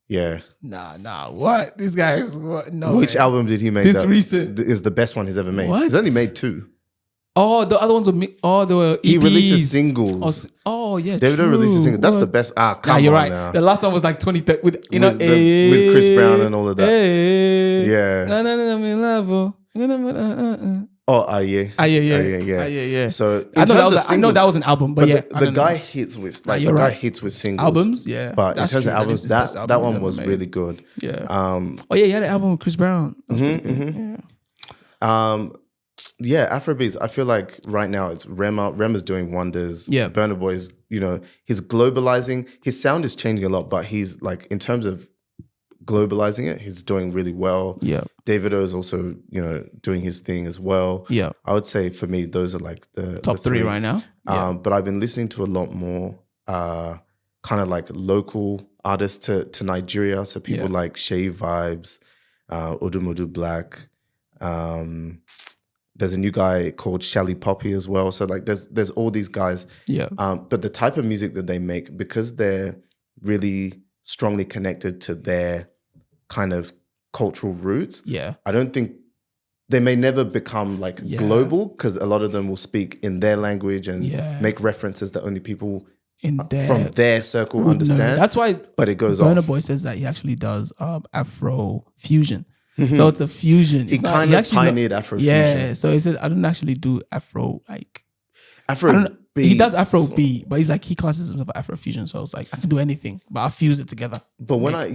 Speaker 3: Yeah.
Speaker 2: Nah. What? This guy is what? No.
Speaker 3: Which
Speaker 2: man.
Speaker 3: album did he make?
Speaker 2: This
Speaker 3: that
Speaker 2: recent.
Speaker 3: is the best one he's ever made.
Speaker 2: What?
Speaker 3: He's only made 2.
Speaker 2: Oh, the other ones were they were EPs.
Speaker 3: He releases singles.
Speaker 2: Oh yeah.
Speaker 3: Davido releases singles. That's the
Speaker 2: What?
Speaker 3: best.
Speaker 2: Nah,
Speaker 3: Come
Speaker 2: you're
Speaker 3: on
Speaker 2: right.
Speaker 3: now.
Speaker 2: The last one was like 2013 with
Speaker 3: with Chris Brown and all of that. Yeah. Oh, yeah.
Speaker 2: Yeah.
Speaker 3: So
Speaker 2: I know
Speaker 3: singles,
Speaker 2: that was an album, but yeah,
Speaker 3: the guy hits with
Speaker 2: you're right.
Speaker 3: hits with singles.
Speaker 2: Albums, yeah.
Speaker 3: But
Speaker 2: That's
Speaker 3: in terms
Speaker 2: true.
Speaker 3: of albums,
Speaker 2: This is the best
Speaker 3: that
Speaker 2: album
Speaker 3: one
Speaker 2: he's ever
Speaker 3: was
Speaker 2: made.
Speaker 3: really good.
Speaker 2: Yeah.
Speaker 3: Um,
Speaker 2: Oh yeah, he had an album with Chris Brown. That's pretty good. Yeah.
Speaker 3: Yeah, Afrobeats. I feel like right now it's Rema. Rema's doing wonders.
Speaker 2: Yeah.
Speaker 3: Burna Boy's, he's globalizing. His sound is changing a lot, but he's like, in terms of globalizing it, he's doing really well.
Speaker 2: Yeah.
Speaker 3: Davido is also, doing his thing as well.
Speaker 2: Yeah.
Speaker 3: I would say for me, those are like the
Speaker 2: Top 3 right now. Yeah.
Speaker 3: But I've been listening to a lot more kind of like local artists to Nigeria. So people like Shay Vibes, Odumodu Black. There's a new guy called Shelly Poppy as well. So like there's all these guys.
Speaker 2: Yeah.
Speaker 3: But the type of music that they make, because they're really strongly connected to their kind of cultural roots.
Speaker 2: Yeah.
Speaker 3: I don't think they may never become like global, because a lot of them will speak in their language and make references that only people from their circle understand.
Speaker 2: That's why
Speaker 3: but it goes
Speaker 2: Burna
Speaker 3: off.
Speaker 2: Boy says that he actually does Afro fusion. So it's a fusion.
Speaker 3: He kind of pioneered Afro fusion.
Speaker 2: Yeah. So he says I don't actually do Afro
Speaker 3: Afro beat.
Speaker 2: He does Afro beat, but he's like he classes himself Afro fusion. So it's like I can do anything, but I'll fuse it together.
Speaker 3: But when I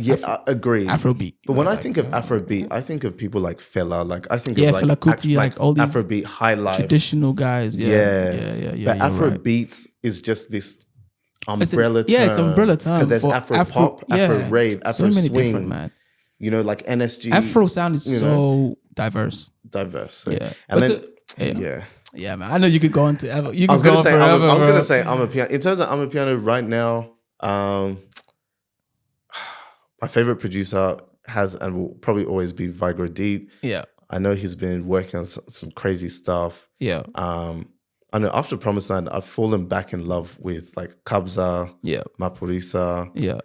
Speaker 3: agree.
Speaker 2: Afro beat.
Speaker 3: But when I think of Afro beat, I think of people like Fela. Like I think
Speaker 2: Yeah,
Speaker 3: of like
Speaker 2: Fela Kuti, like all these
Speaker 3: Afro beat, High Life.
Speaker 2: traditional guys. Yeah.
Speaker 3: But
Speaker 2: you're
Speaker 3: Afro
Speaker 2: right.
Speaker 3: beats is just this umbrella term.
Speaker 2: Yeah, it's umbrella term.
Speaker 3: Because there's
Speaker 2: for
Speaker 3: Afro pop, Afro rave, Afro
Speaker 2: so many
Speaker 3: swing.
Speaker 2: different, man.
Speaker 3: Like NSG.
Speaker 2: Afro sound is so diverse.
Speaker 3: So.
Speaker 2: Yeah.
Speaker 3: And
Speaker 2: But
Speaker 3: then,
Speaker 2: Yeah, man. I know you could go on to ever. You
Speaker 3: I
Speaker 2: could
Speaker 3: was
Speaker 2: go
Speaker 3: gonna
Speaker 2: on
Speaker 3: say
Speaker 2: forever.
Speaker 3: I was
Speaker 2: bro.
Speaker 3: gonna say I'm a piano. In terms of I'm a piano right now, my favorite producer has and will probably always be Vigro Deep.
Speaker 2: Yeah.
Speaker 3: I know he's been working on some crazy stuff.
Speaker 2: Yeah.
Speaker 3: I know after Promised Land, I've fallen back in love with like Kabza,
Speaker 2: Yeah.
Speaker 3: Mapurisa,
Speaker 2: Yeah.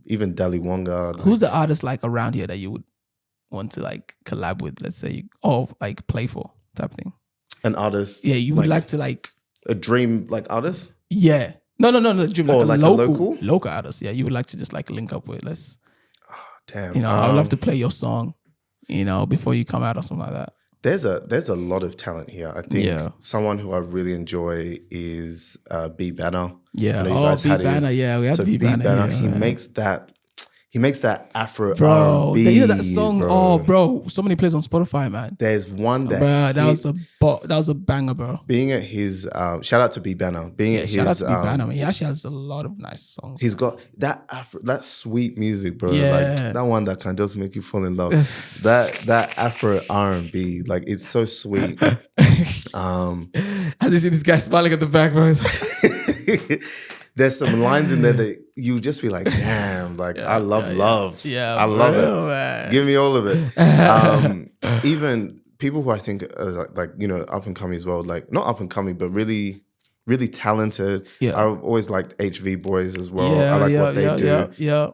Speaker 3: even Dali Wonga.
Speaker 2: Who's the artist like around here that you would want to like collab with, let's say, or like play for type thing?
Speaker 3: An artist?
Speaker 2: Yeah, you would like to like
Speaker 3: a dream like artist?
Speaker 2: Yeah. No. Dream like,
Speaker 3: Or
Speaker 2: a
Speaker 3: like a
Speaker 2: local artist. Yeah, you would like to just like link up with. Let's.
Speaker 3: Damn.
Speaker 2: I'd love to play your song. Before you come out or something like that.
Speaker 3: There's a lot of talent here. I think someone who I really enjoy is B Banner.
Speaker 2: Yeah.
Speaker 3: I know you guys
Speaker 2: B
Speaker 3: had
Speaker 2: Banner.
Speaker 3: him.
Speaker 2: Yeah, we had
Speaker 3: So
Speaker 2: B Banner.
Speaker 3: He makes that. He makes that Afro
Speaker 2: Bro,
Speaker 3: R&B,
Speaker 2: you know that song?
Speaker 3: bro.
Speaker 2: Oh, bro, so many plays on Spotify, man.
Speaker 3: There's one that
Speaker 2: that was a banger, bro.
Speaker 3: being at his shout out to B Banner. Being at his
Speaker 2: Shout out to B Banner, man. He actually has a lot of nice songs.
Speaker 3: he's got that sweet music, bro.
Speaker 2: Yeah.
Speaker 3: Like that one that can just make you fall in love. that Afro R&B, like it's so sweet.
Speaker 2: I just see this guy smiling at the back, bro.
Speaker 3: There's some lines in there that you just be like, damn, like I love love.
Speaker 2: Yeah,
Speaker 3: I love it.
Speaker 2: Man.
Speaker 3: Give me all of it. Even people who I think are like up and coming as well, like not up and coming, but really, really talented.
Speaker 2: Yeah.
Speaker 3: I've always liked HV Boys as well.
Speaker 2: Yeah,
Speaker 3: I like what they do.
Speaker 2: Yeah.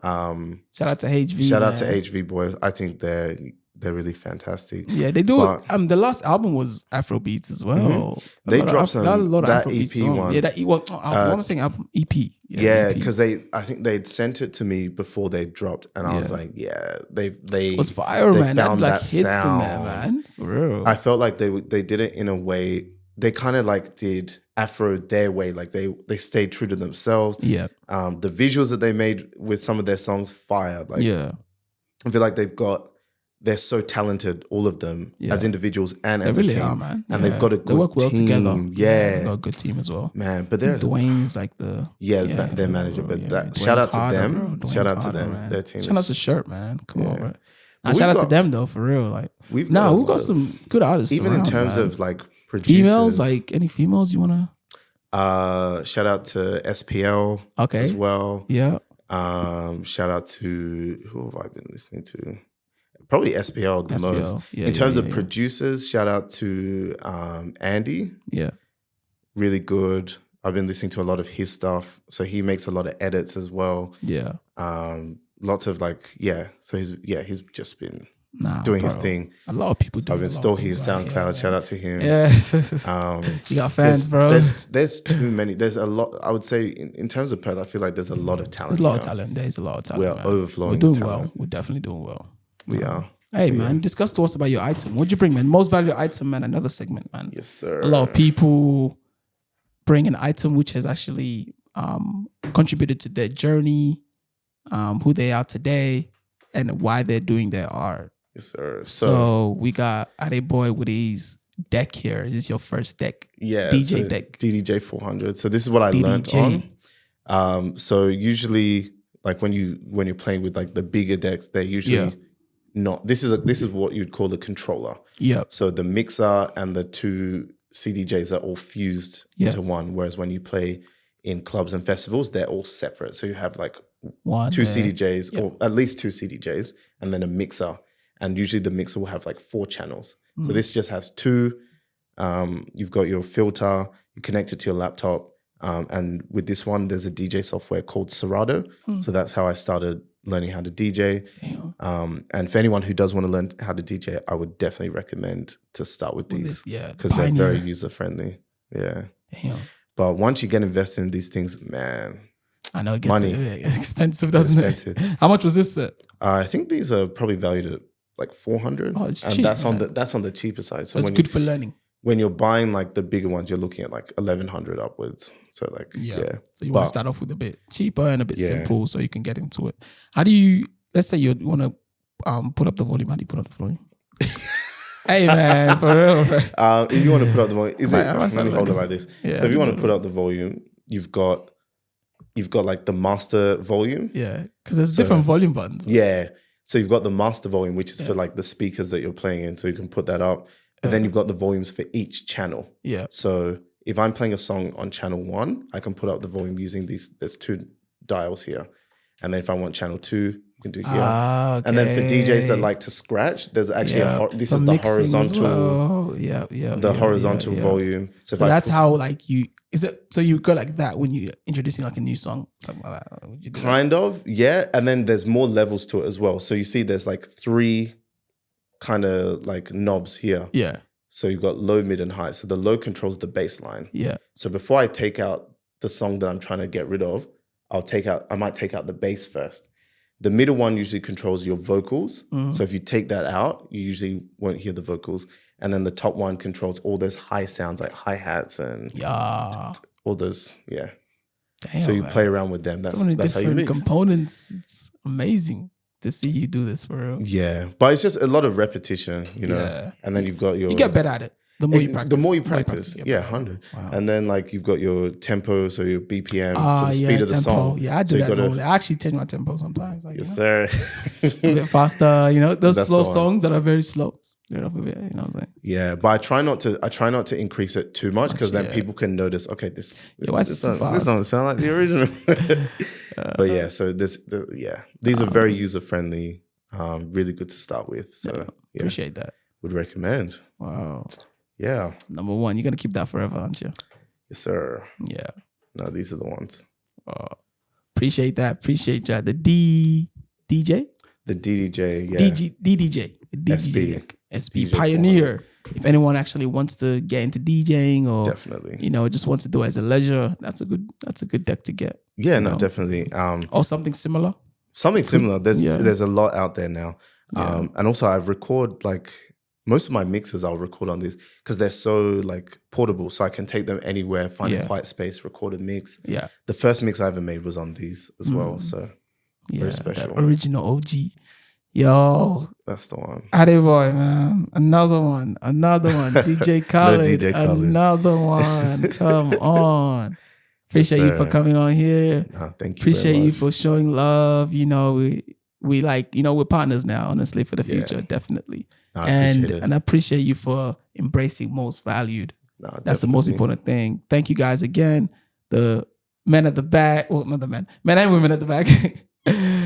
Speaker 2: Shout out to HV.
Speaker 3: Shout out to HV Boys. I think they're really fantastic.
Speaker 2: Yeah, they do. The last album was Afro beats as well.
Speaker 3: They dropped a lot of
Speaker 2: Afrobeat
Speaker 3: EP
Speaker 2: songs.
Speaker 3: one.
Speaker 2: Yeah, that I'm saying album EP.
Speaker 3: Yeah,
Speaker 2: EP.
Speaker 3: because I think they'd sent it to me before they dropped, and I was like, they
Speaker 2: it was fire, man. That
Speaker 3: found
Speaker 2: like
Speaker 3: that
Speaker 2: hits
Speaker 3: sound.
Speaker 2: in there, man. For real.
Speaker 3: I felt like they did it in a way. They kind of like did Afro their way. Like they stayed true to themselves.
Speaker 2: Yeah.
Speaker 3: The visuals that they made with some of their songs, fire. Like I feel like they're so talented, all of them, as individuals and as
Speaker 2: really
Speaker 3: a team.
Speaker 2: are, man.
Speaker 3: And they've got a good
Speaker 2: they work well
Speaker 3: team.
Speaker 2: together.
Speaker 3: Yeah.
Speaker 2: They've got a good team as well.
Speaker 3: Man, but there's
Speaker 2: Dwayne's like their
Speaker 3: manager. But
Speaker 2: Dwayne
Speaker 3: shout out
Speaker 2: Carter,
Speaker 3: to them.
Speaker 2: bro. Dwayne
Speaker 3: Shout out to
Speaker 2: Carter,
Speaker 3: them.
Speaker 2: man.
Speaker 3: Their team.
Speaker 2: Shout out to Shirt, man. Come on, bro. Nah,
Speaker 3: we've
Speaker 2: shout out to
Speaker 3: got-
Speaker 2: them though, for real. Like
Speaker 3: we've
Speaker 2: got some good artists.
Speaker 3: even in
Speaker 2: around,
Speaker 3: terms
Speaker 2: man.
Speaker 3: of like producers.
Speaker 2: females, like any females you wanna?
Speaker 3: Shout out to SPL as well.
Speaker 2: Yeah.
Speaker 3: Shout out to who have I been listening to? Probably SPL the
Speaker 2: SPL.
Speaker 3: most.
Speaker 2: Yeah,
Speaker 3: In terms
Speaker 2: yeah,
Speaker 3: of
Speaker 2: yeah.
Speaker 3: producers, shout out to Andy.
Speaker 2: Yeah.
Speaker 3: Really good. I've been listening to a lot of his stuff. So he makes a lot of edits as well.
Speaker 2: Yeah.
Speaker 3: Lots of like, so he's just been
Speaker 2: Nah,
Speaker 3: doing
Speaker 2: bro.
Speaker 3: his thing.
Speaker 2: A lot of people
Speaker 3: So
Speaker 2: do.
Speaker 3: I've been stalking his SoundCloud. Shout out to him.
Speaker 2: Yeah. You got fans, bro.
Speaker 3: There's too many. There's a lot. I would say in terms of Perth, I feel like there's a lot of talent.
Speaker 2: There's a lot of talent. There's a lot of talent.
Speaker 3: We are
Speaker 2: man.
Speaker 3: overflowing.
Speaker 2: We're doing
Speaker 3: talent.
Speaker 2: well. We're definitely doing well.
Speaker 3: We are.
Speaker 2: Hey, man, discuss to us about your item. What'd you bring, man? Most valued item, man. Another segment, man.
Speaker 3: Yes, sir.
Speaker 2: A lot of people bring an item which has actually contributed to their journey, who they are today, and why they're doing their art.
Speaker 3: Yes, sir.
Speaker 2: So we got Adeboii with his deck here. Is this your first deck?
Speaker 3: Yeah.
Speaker 2: DJ deck.
Speaker 3: DDJ 400. So this is what I learned on. So usually, like when you're playing with like the bigger decks, they're usually not. This is what you'd call a controller.
Speaker 2: Yep.
Speaker 3: So the mixer and the two CDJs are all fused into one. Whereas when you play in clubs and festivals, they're all separate. So you have like two CDJs or at least two CDJs and then a mixer. And usually the mixer will have like 4 channels. So this just has 2. You've got your filter, you connect it to your laptop. And with this one, there's a DJ software called Serato. So that's how I started learning how to DJ. And for anyone who does want to learn how to DJ, I would definitely recommend to start with these. Because they're very user-friendly. Yeah.
Speaker 2: Damn.
Speaker 3: But once you get invested in these things, man.
Speaker 2: I know it gets
Speaker 3: money.
Speaker 2: Expensive, doesn't it? How much was this set?
Speaker 3: I think these are probably valued at like 400.
Speaker 2: Oh, it's
Speaker 3: and
Speaker 2: cheap,
Speaker 3: that's
Speaker 2: man.
Speaker 3: on the cheaper side. So
Speaker 2: It's good for learning.
Speaker 3: when you're buying like the bigger ones, you're looking at like 1100 upwards. So like
Speaker 2: So you want to start off with a bit cheaper and a bit simple so you can get into it. How do you, let's say you want to put up the volume. How do you put up the volume? Hey man, for real.
Speaker 3: If you want to put up the volume, let me hold it
Speaker 2: like
Speaker 3: like this.
Speaker 2: Yeah,
Speaker 3: so if you want to put up the volume, you've got like the master volume.
Speaker 2: Yeah, because there's different volume buttons.
Speaker 3: Yeah. So you've got the master volume, which is for like the speakers that you're playing in. So you can put that up. But then you've got the volumes for each channel. Yeah. So if I'm playing a song on channel 1, I can put up the volume using there's 2 dials here. And then if I want channel 2, you can do here. Okay. And then for DJs that like to scratch, there's actually this is the horizontal. The horizontal volume. So
Speaker 2: that's how like so you go like that when you're introducing like a new song, something like that? Would you do
Speaker 3: kind of, yeah. And then there's more levels to it as well. So you see there's like 3 kind of like knobs here. Yeah. So you've got low, mid, and high. So the low controls the bass line. Yeah. So before I take out the song that I'm trying to get rid of, I might take out the bass first. The middle one usually controls your vocals. So if you take that out, you usually won't hear the vocals. And then the top one controls all those high sounds like hi-hats and all those, Damn, so you play around with them. That's how you mix.
Speaker 2: Components. It's amazing to see you do this for real.
Speaker 3: Yeah. But it's just a lot of repetition, you know. Yeah. And then you've got you get
Speaker 2: better at it. The more you practice.
Speaker 3: The more you practice. 100. Wow. And then like you've got your tempo, so your BPM, so the speed of the song.
Speaker 2: Yeah, I do that normally. I actually change my tempo sometimes. Like,
Speaker 3: yes, sir.
Speaker 2: A bit faster, those slow songs that are very slow. You know what I'm saying?
Speaker 3: Yeah, but I try not to increase it too much because then people can notice, okay, this doesn't sound like the original. But yeah, so these are very user-friendly, really good to start with. So
Speaker 2: appreciate that.
Speaker 3: Would recommend.
Speaker 2: Wow.
Speaker 3: Yeah.
Speaker 2: Number 1, you're going to keep that forever, aren't you?
Speaker 3: Yes, sir.
Speaker 2: Yeah.
Speaker 3: No, these are the ones.
Speaker 2: Appreciate that. Appreciate that. The DJ?
Speaker 3: The DDJ, yeah.
Speaker 2: DDJ. SB Pioneer. If anyone actually wants to get into DJing or definitely, just wants to do it as a leisure, that's a good deck to get.
Speaker 3: Yeah, no, definitely.
Speaker 2: Or something similar.
Speaker 3: Something similar. There's a lot out there now. And also I record like most of my mixes I'll record on these because they're so like portable, so I can take them anywhere, find a quiet space, record a mix. Yeah. The first mix I ever made was on these as well, so very special.
Speaker 2: That original OG. Yo.
Speaker 3: That's the one.
Speaker 2: Adeboii, man. Another one. DJ Khaled.
Speaker 3: DJ Khaled.
Speaker 2: Another one. Come on. Appreciate you for coming on here.
Speaker 3: Thank you.
Speaker 2: Appreciate you for showing love. We like, we're partners now, honestly, for the future, definitely. And I appreciate you for embracing most valued. That's the most important thing. Thank you guys again. The men at the back, well, not the men and women at the back.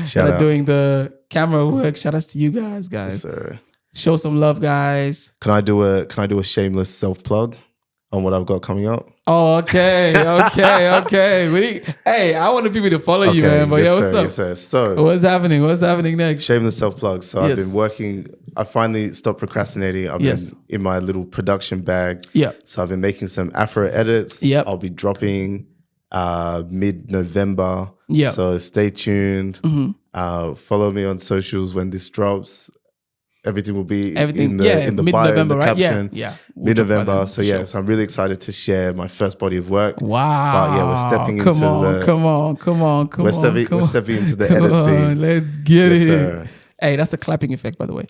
Speaker 3: Shout
Speaker 2: that are
Speaker 3: out.
Speaker 2: doing the camera work. Shout outs to you guys.
Speaker 3: So,
Speaker 2: Show some love, guys.
Speaker 3: can I do a shameless self plug on what I've got coming up?
Speaker 2: Oh, okay. Hey, I want the people to follow you, man. But
Speaker 3: yes,
Speaker 2: what's
Speaker 3: sir,
Speaker 2: up?
Speaker 3: yes, sir. So,
Speaker 2: What's happening? What's happening next?
Speaker 3: shameless self plug. So I've
Speaker 2: Yes.
Speaker 3: been working. I finally stopped procrastinating. I've
Speaker 2: Yes.
Speaker 3: been in my little production bag.
Speaker 2: Yeah.
Speaker 3: So I've been making some Afro edits.
Speaker 2: Yep.
Speaker 3: I'll be dropping mid-November.
Speaker 2: Yep.
Speaker 3: So stay tuned.
Speaker 2: Mm-hmm.
Speaker 3: Follow me on socials when this drops. Everything will be
Speaker 2: Everything.
Speaker 3: in the bio, in
Speaker 2: mid-November,
Speaker 3: the
Speaker 2: right?
Speaker 3: caption.
Speaker 2: Yeah. We'll talk about
Speaker 3: Mid-November.
Speaker 2: that
Speaker 3: So
Speaker 2: for
Speaker 3: yeah,
Speaker 2: sure.
Speaker 3: so I'm really excited to share my first body of work.
Speaker 2: Wow.
Speaker 3: But yeah, we're stepping
Speaker 2: Come
Speaker 3: into
Speaker 2: on,
Speaker 3: the
Speaker 2: come on.
Speaker 3: we're stepping into the
Speaker 2: Come
Speaker 3: edit
Speaker 2: on,
Speaker 3: scene.
Speaker 2: let's get
Speaker 3: Yes,
Speaker 2: it.
Speaker 3: sir.
Speaker 2: Hey, that's a clapping effect, by the way.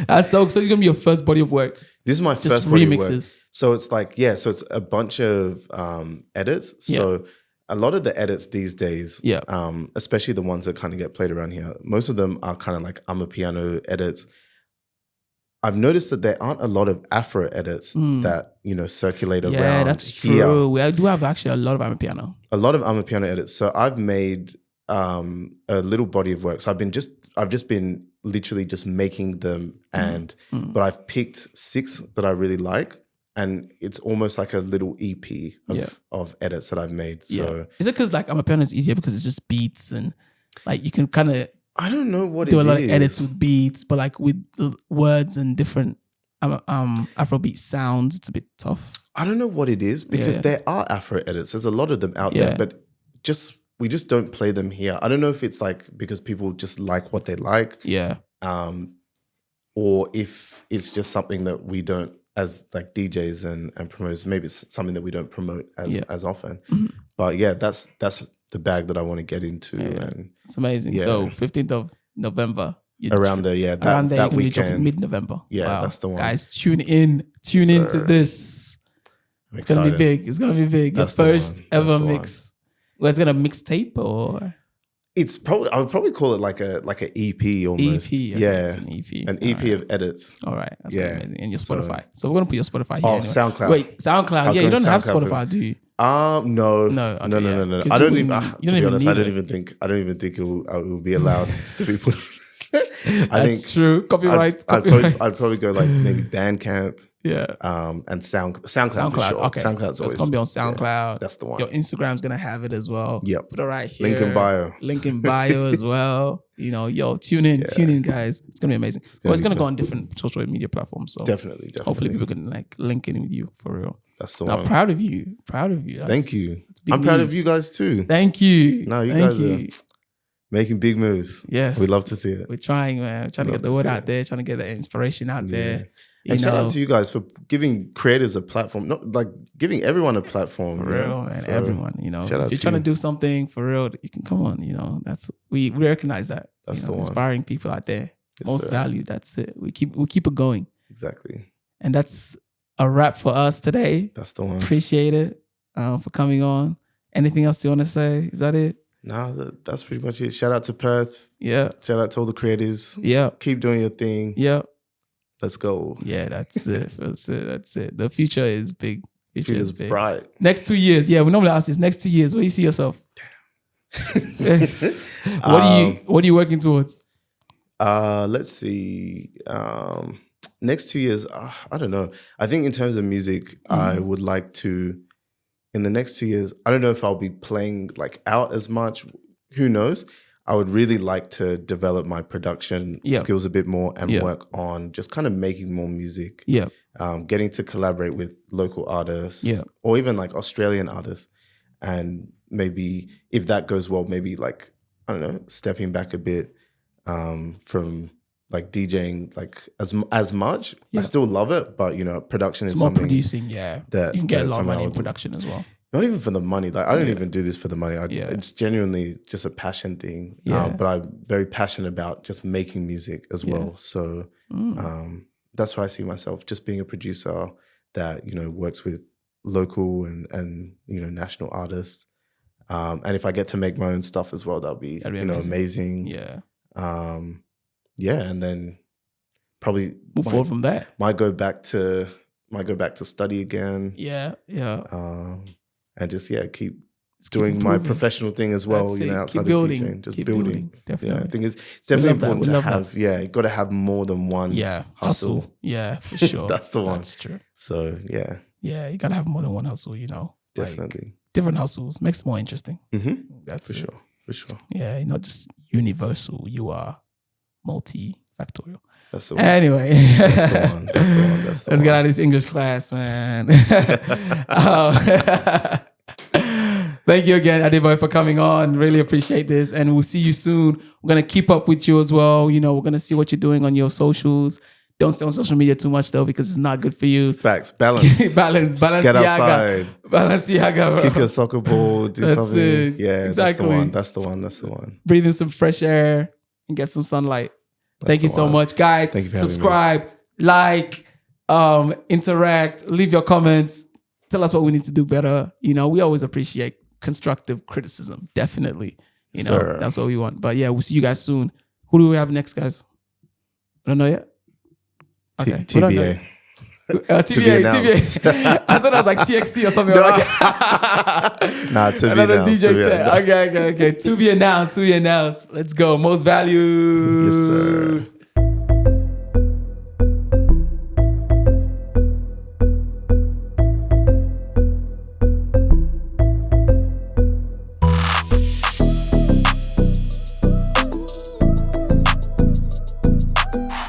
Speaker 2: That's so it's gonna be your first body of work.
Speaker 3: This is my
Speaker 2: Just
Speaker 3: first body of work.
Speaker 2: remixes.
Speaker 3: So it's like, so it's a bunch of edits. So a lot of the edits these days,
Speaker 2: Yeah.
Speaker 3: especially the ones that kind of get played around here, most of them are kind of like I'm a piano edits. I've noticed that there aren't a lot of Afro edits that, circulate around
Speaker 2: Yeah, that's
Speaker 3: here.
Speaker 2: true. We do have actually a lot of piano.
Speaker 3: A lot of I'm a piano edits. So I've made a little body of work. So I've just been literally just making them but I've picked 6 that I really like. And it's almost like a little EP of edits that I've made. So
Speaker 2: Is it because like I'm a piano is easier because it's just beats and like you can kind of
Speaker 3: I don't know what
Speaker 2: do
Speaker 3: it
Speaker 2: a lot
Speaker 3: is.
Speaker 2: of edits with beats, but like with words and different Afrobeat sounds, it's a bit tough.
Speaker 3: I don't know what it is because there are Afro edits. There's a lot of them out there, but we just don't play them here. I don't know if it's like because people just like what they like.
Speaker 2: Yeah.
Speaker 3: Or if it's just something that we don't, as like DJs and promoters, maybe it's something that we don't promote as often. Mm-hmm. But yeah, that's the bag that I want to get into.
Speaker 2: Yeah.
Speaker 3: And
Speaker 2: it's amazing.
Speaker 3: Yeah.
Speaker 2: So 15th of November.
Speaker 3: Around there,
Speaker 2: around there,
Speaker 3: that
Speaker 2: you can be dropping
Speaker 3: weekend.
Speaker 2: mid-November.
Speaker 3: Yeah,
Speaker 2: Wow.
Speaker 3: that's the one.
Speaker 2: Guys, tune into this.
Speaker 3: I'm
Speaker 2: It's gonna be
Speaker 3: excited.
Speaker 2: big. It's gonna be big.
Speaker 3: That's
Speaker 2: Your
Speaker 3: the
Speaker 2: first
Speaker 3: one. That's
Speaker 2: ever
Speaker 3: the
Speaker 2: mix. Well, it's gonna mixtape or
Speaker 3: It's probably I would probably call it like a EP almost.
Speaker 2: EP. Okay,
Speaker 3: Yeah,
Speaker 2: it's an EP.
Speaker 3: an EP of edits.
Speaker 2: All right, that's
Speaker 3: Yeah.
Speaker 2: amazing. And your
Speaker 3: So-
Speaker 2: Spotify. So we're gonna put your Spotify here.
Speaker 3: Oh,
Speaker 2: anyway.
Speaker 3: SoundCloud.
Speaker 2: Wait, SoundCloud.
Speaker 3: I'll
Speaker 2: Yeah,
Speaker 3: go
Speaker 2: you don't have
Speaker 3: SoundCloud for
Speaker 2: Spotify, do you?
Speaker 3: No,
Speaker 2: No,
Speaker 3: no.
Speaker 2: okay, yeah. 'Cause
Speaker 3: I
Speaker 2: you
Speaker 3: don't even.
Speaker 2: wouldn't- you
Speaker 3: To
Speaker 2: don't
Speaker 3: be
Speaker 2: even
Speaker 3: honest, I
Speaker 2: need
Speaker 3: don't
Speaker 2: it.
Speaker 3: even think. I don't even think it will be allowed to be put.
Speaker 2: That's true. Copyright.
Speaker 3: I'd probably go like maybe Bandcamp,
Speaker 2: yeah.
Speaker 3: and SoundCloud for sure.
Speaker 2: Okay.
Speaker 3: SoundCloud's
Speaker 2: So
Speaker 3: always
Speaker 2: it's gonna be on SoundCloud.
Speaker 3: that's the one.
Speaker 2: Your Instagram's gonna have it as well.
Speaker 3: Yep.
Speaker 2: Put it right here.
Speaker 3: Link in bio.
Speaker 2: Link in bio as well. Tune in, guys. It's gonna be amazing. It's
Speaker 3: gonna
Speaker 2: gonna
Speaker 3: be
Speaker 2: go on different social media platforms. So
Speaker 3: Definitely.
Speaker 2: hopefully people can like link in with you for real.
Speaker 3: That's the
Speaker 2: I'm
Speaker 3: one.
Speaker 2: proud of you. That's-
Speaker 3: Thank you.
Speaker 2: that's big
Speaker 3: I'm proud of
Speaker 2: news.
Speaker 3: you guys too.
Speaker 2: Thank you.
Speaker 3: No, you
Speaker 2: Thank
Speaker 3: guys
Speaker 2: you.
Speaker 3: Making big moves.
Speaker 2: Yes.
Speaker 3: We love to see it.
Speaker 2: We're trying, man. We're trying to
Speaker 3: Love
Speaker 2: get the
Speaker 3: to
Speaker 2: word
Speaker 3: see
Speaker 2: out
Speaker 3: it.
Speaker 2: there, trying to get the inspiration out there. You
Speaker 3: And shout
Speaker 2: know,
Speaker 3: out to you guys for giving creatives a platform, not like giving everyone a platform.
Speaker 2: for
Speaker 3: you know?
Speaker 2: real, man.
Speaker 3: So,
Speaker 2: Everyone,
Speaker 3: shout out
Speaker 2: if you're
Speaker 3: to
Speaker 2: trying to
Speaker 3: you.
Speaker 2: do something for real, you can come on. That's we recognize that.
Speaker 3: That's the one.
Speaker 2: Inspiring people out there,
Speaker 3: Yes,
Speaker 2: most
Speaker 3: sir.
Speaker 2: valued. That's it. We keep it going,
Speaker 3: Exactly.
Speaker 2: and that's a wrap for us today.
Speaker 3: That's the one.
Speaker 2: Appreciate it for coming on. Anything else you want to say? Is that it?
Speaker 3: No, that's pretty much it. Shout out to Perth.
Speaker 2: Yeah,
Speaker 3: Shout out to all the creatives.
Speaker 2: yeah,
Speaker 3: Keep doing your thing.
Speaker 2: yeah,
Speaker 3: Let's go.
Speaker 2: yeah. That's it. That's it. The future is big. Future
Speaker 3: Future's
Speaker 2: is big.
Speaker 3: bright.
Speaker 2: Next 2 years, yeah. We normally ask this. Next 2 years, where do you see yourself? What are you working towards?
Speaker 3: Let's see. Next 2 years, I don't know. I think in terms of music, I would like to, in the next 2 years, I don't know if I'll be playing like out as much. Who knows? I would really like to develop my production skills a bit more and work on just kind of making more music.
Speaker 2: Yeah,
Speaker 3: Getting to collaborate with local artists or even like Australian artists. And maybe if that goes well, maybe like, I don't know, stepping back a bit from like DJing like as much. I still love it, but production is
Speaker 2: more
Speaker 3: something
Speaker 2: producing. Yeah,
Speaker 3: that
Speaker 2: you can get a
Speaker 3: that's
Speaker 2: lot of
Speaker 3: something
Speaker 2: money
Speaker 3: I
Speaker 2: in
Speaker 3: would-
Speaker 2: production as well.
Speaker 3: Not even for the money. Like I don't even do this for the money.
Speaker 2: Yeah.
Speaker 3: It's genuinely just a passion thing.
Speaker 2: Yeah.
Speaker 3: But I'm very passionate about just making music as well. So that's why I see myself just being a producer that works with local and national artists. And if I get to make my own stuff as well, that'll be amazing.
Speaker 2: Yeah,
Speaker 3: And then probably
Speaker 2: move forward from that.
Speaker 3: might go back to study again.
Speaker 2: Yeah.
Speaker 3: And just keep
Speaker 2: Just keep
Speaker 3: doing my
Speaker 2: improving.
Speaker 3: professional thing as well,
Speaker 2: That's
Speaker 3: you know,
Speaker 2: it.
Speaker 3: outside
Speaker 2: Keep
Speaker 3: of
Speaker 2: building.
Speaker 3: DJing, just
Speaker 2: Keep
Speaker 3: building.
Speaker 2: definitely.
Speaker 3: Yeah, I think it's definitely
Speaker 2: love that.
Speaker 3: important
Speaker 2: We
Speaker 3: to
Speaker 2: love
Speaker 3: have, you got to have more than one
Speaker 2: Yeah,
Speaker 3: hustle.
Speaker 2: Yeah, for sure.
Speaker 3: That's the one.
Speaker 2: That's true.
Speaker 3: So, yeah,
Speaker 2: Yeah, you gotta have more than one hustle. You know, like,
Speaker 3: definitely.
Speaker 2: different hustles makes it more interesting. That's
Speaker 3: For
Speaker 2: it.
Speaker 3: sure. For sure.
Speaker 2: Yeah, you're not just universal. You are multifactorial.
Speaker 3: That's the one.
Speaker 2: Anyway,
Speaker 3: That's the one. That's the one. That's the
Speaker 2: let's
Speaker 3: one.
Speaker 2: get out of this English class, man. Thank you again, Adeboii, for coming on. Really appreciate this. And we'll see you soon. We're going to keep up with you as well. You know, we're going to see what you're doing on your socials. Don't stay on social media too much, though, because it's not good for you.
Speaker 3: Facts. Balance.
Speaker 2: Balance.
Speaker 3: Get outside.
Speaker 2: Balenciaga, bro.
Speaker 3: Kick a soccer ball. Do
Speaker 2: That's
Speaker 3: something.
Speaker 2: it.
Speaker 3: Yeah,
Speaker 2: Exactly.
Speaker 3: That's the one. That's the one.
Speaker 2: Breathe in some fresh air and get some sunlight. Thank you
Speaker 3: the
Speaker 2: so
Speaker 3: one.
Speaker 2: much, guys.
Speaker 3: Thank you for having me.
Speaker 2: Subscribe, like, interact, leave your comments. Tell us what we need to do better. You know, we always appreciate constructive criticism. Definitely. You know,
Speaker 3: Sir.
Speaker 2: that's what we want. But yeah, we'll see you guys soon. Who do we have next, guys? I don't know yet. Okay. we don't know
Speaker 3: TBA.
Speaker 2: yet.
Speaker 3: To be
Speaker 2: TBA.
Speaker 3: announced.
Speaker 2: I thought I was like TXC or something like that.
Speaker 3: Nah, to be
Speaker 2: Another
Speaker 3: announced,
Speaker 2: DJ
Speaker 3: to be
Speaker 2: set.
Speaker 3: announced.
Speaker 2: Okay. To be announced. Let's go. Most valued.
Speaker 3: Yes, sir.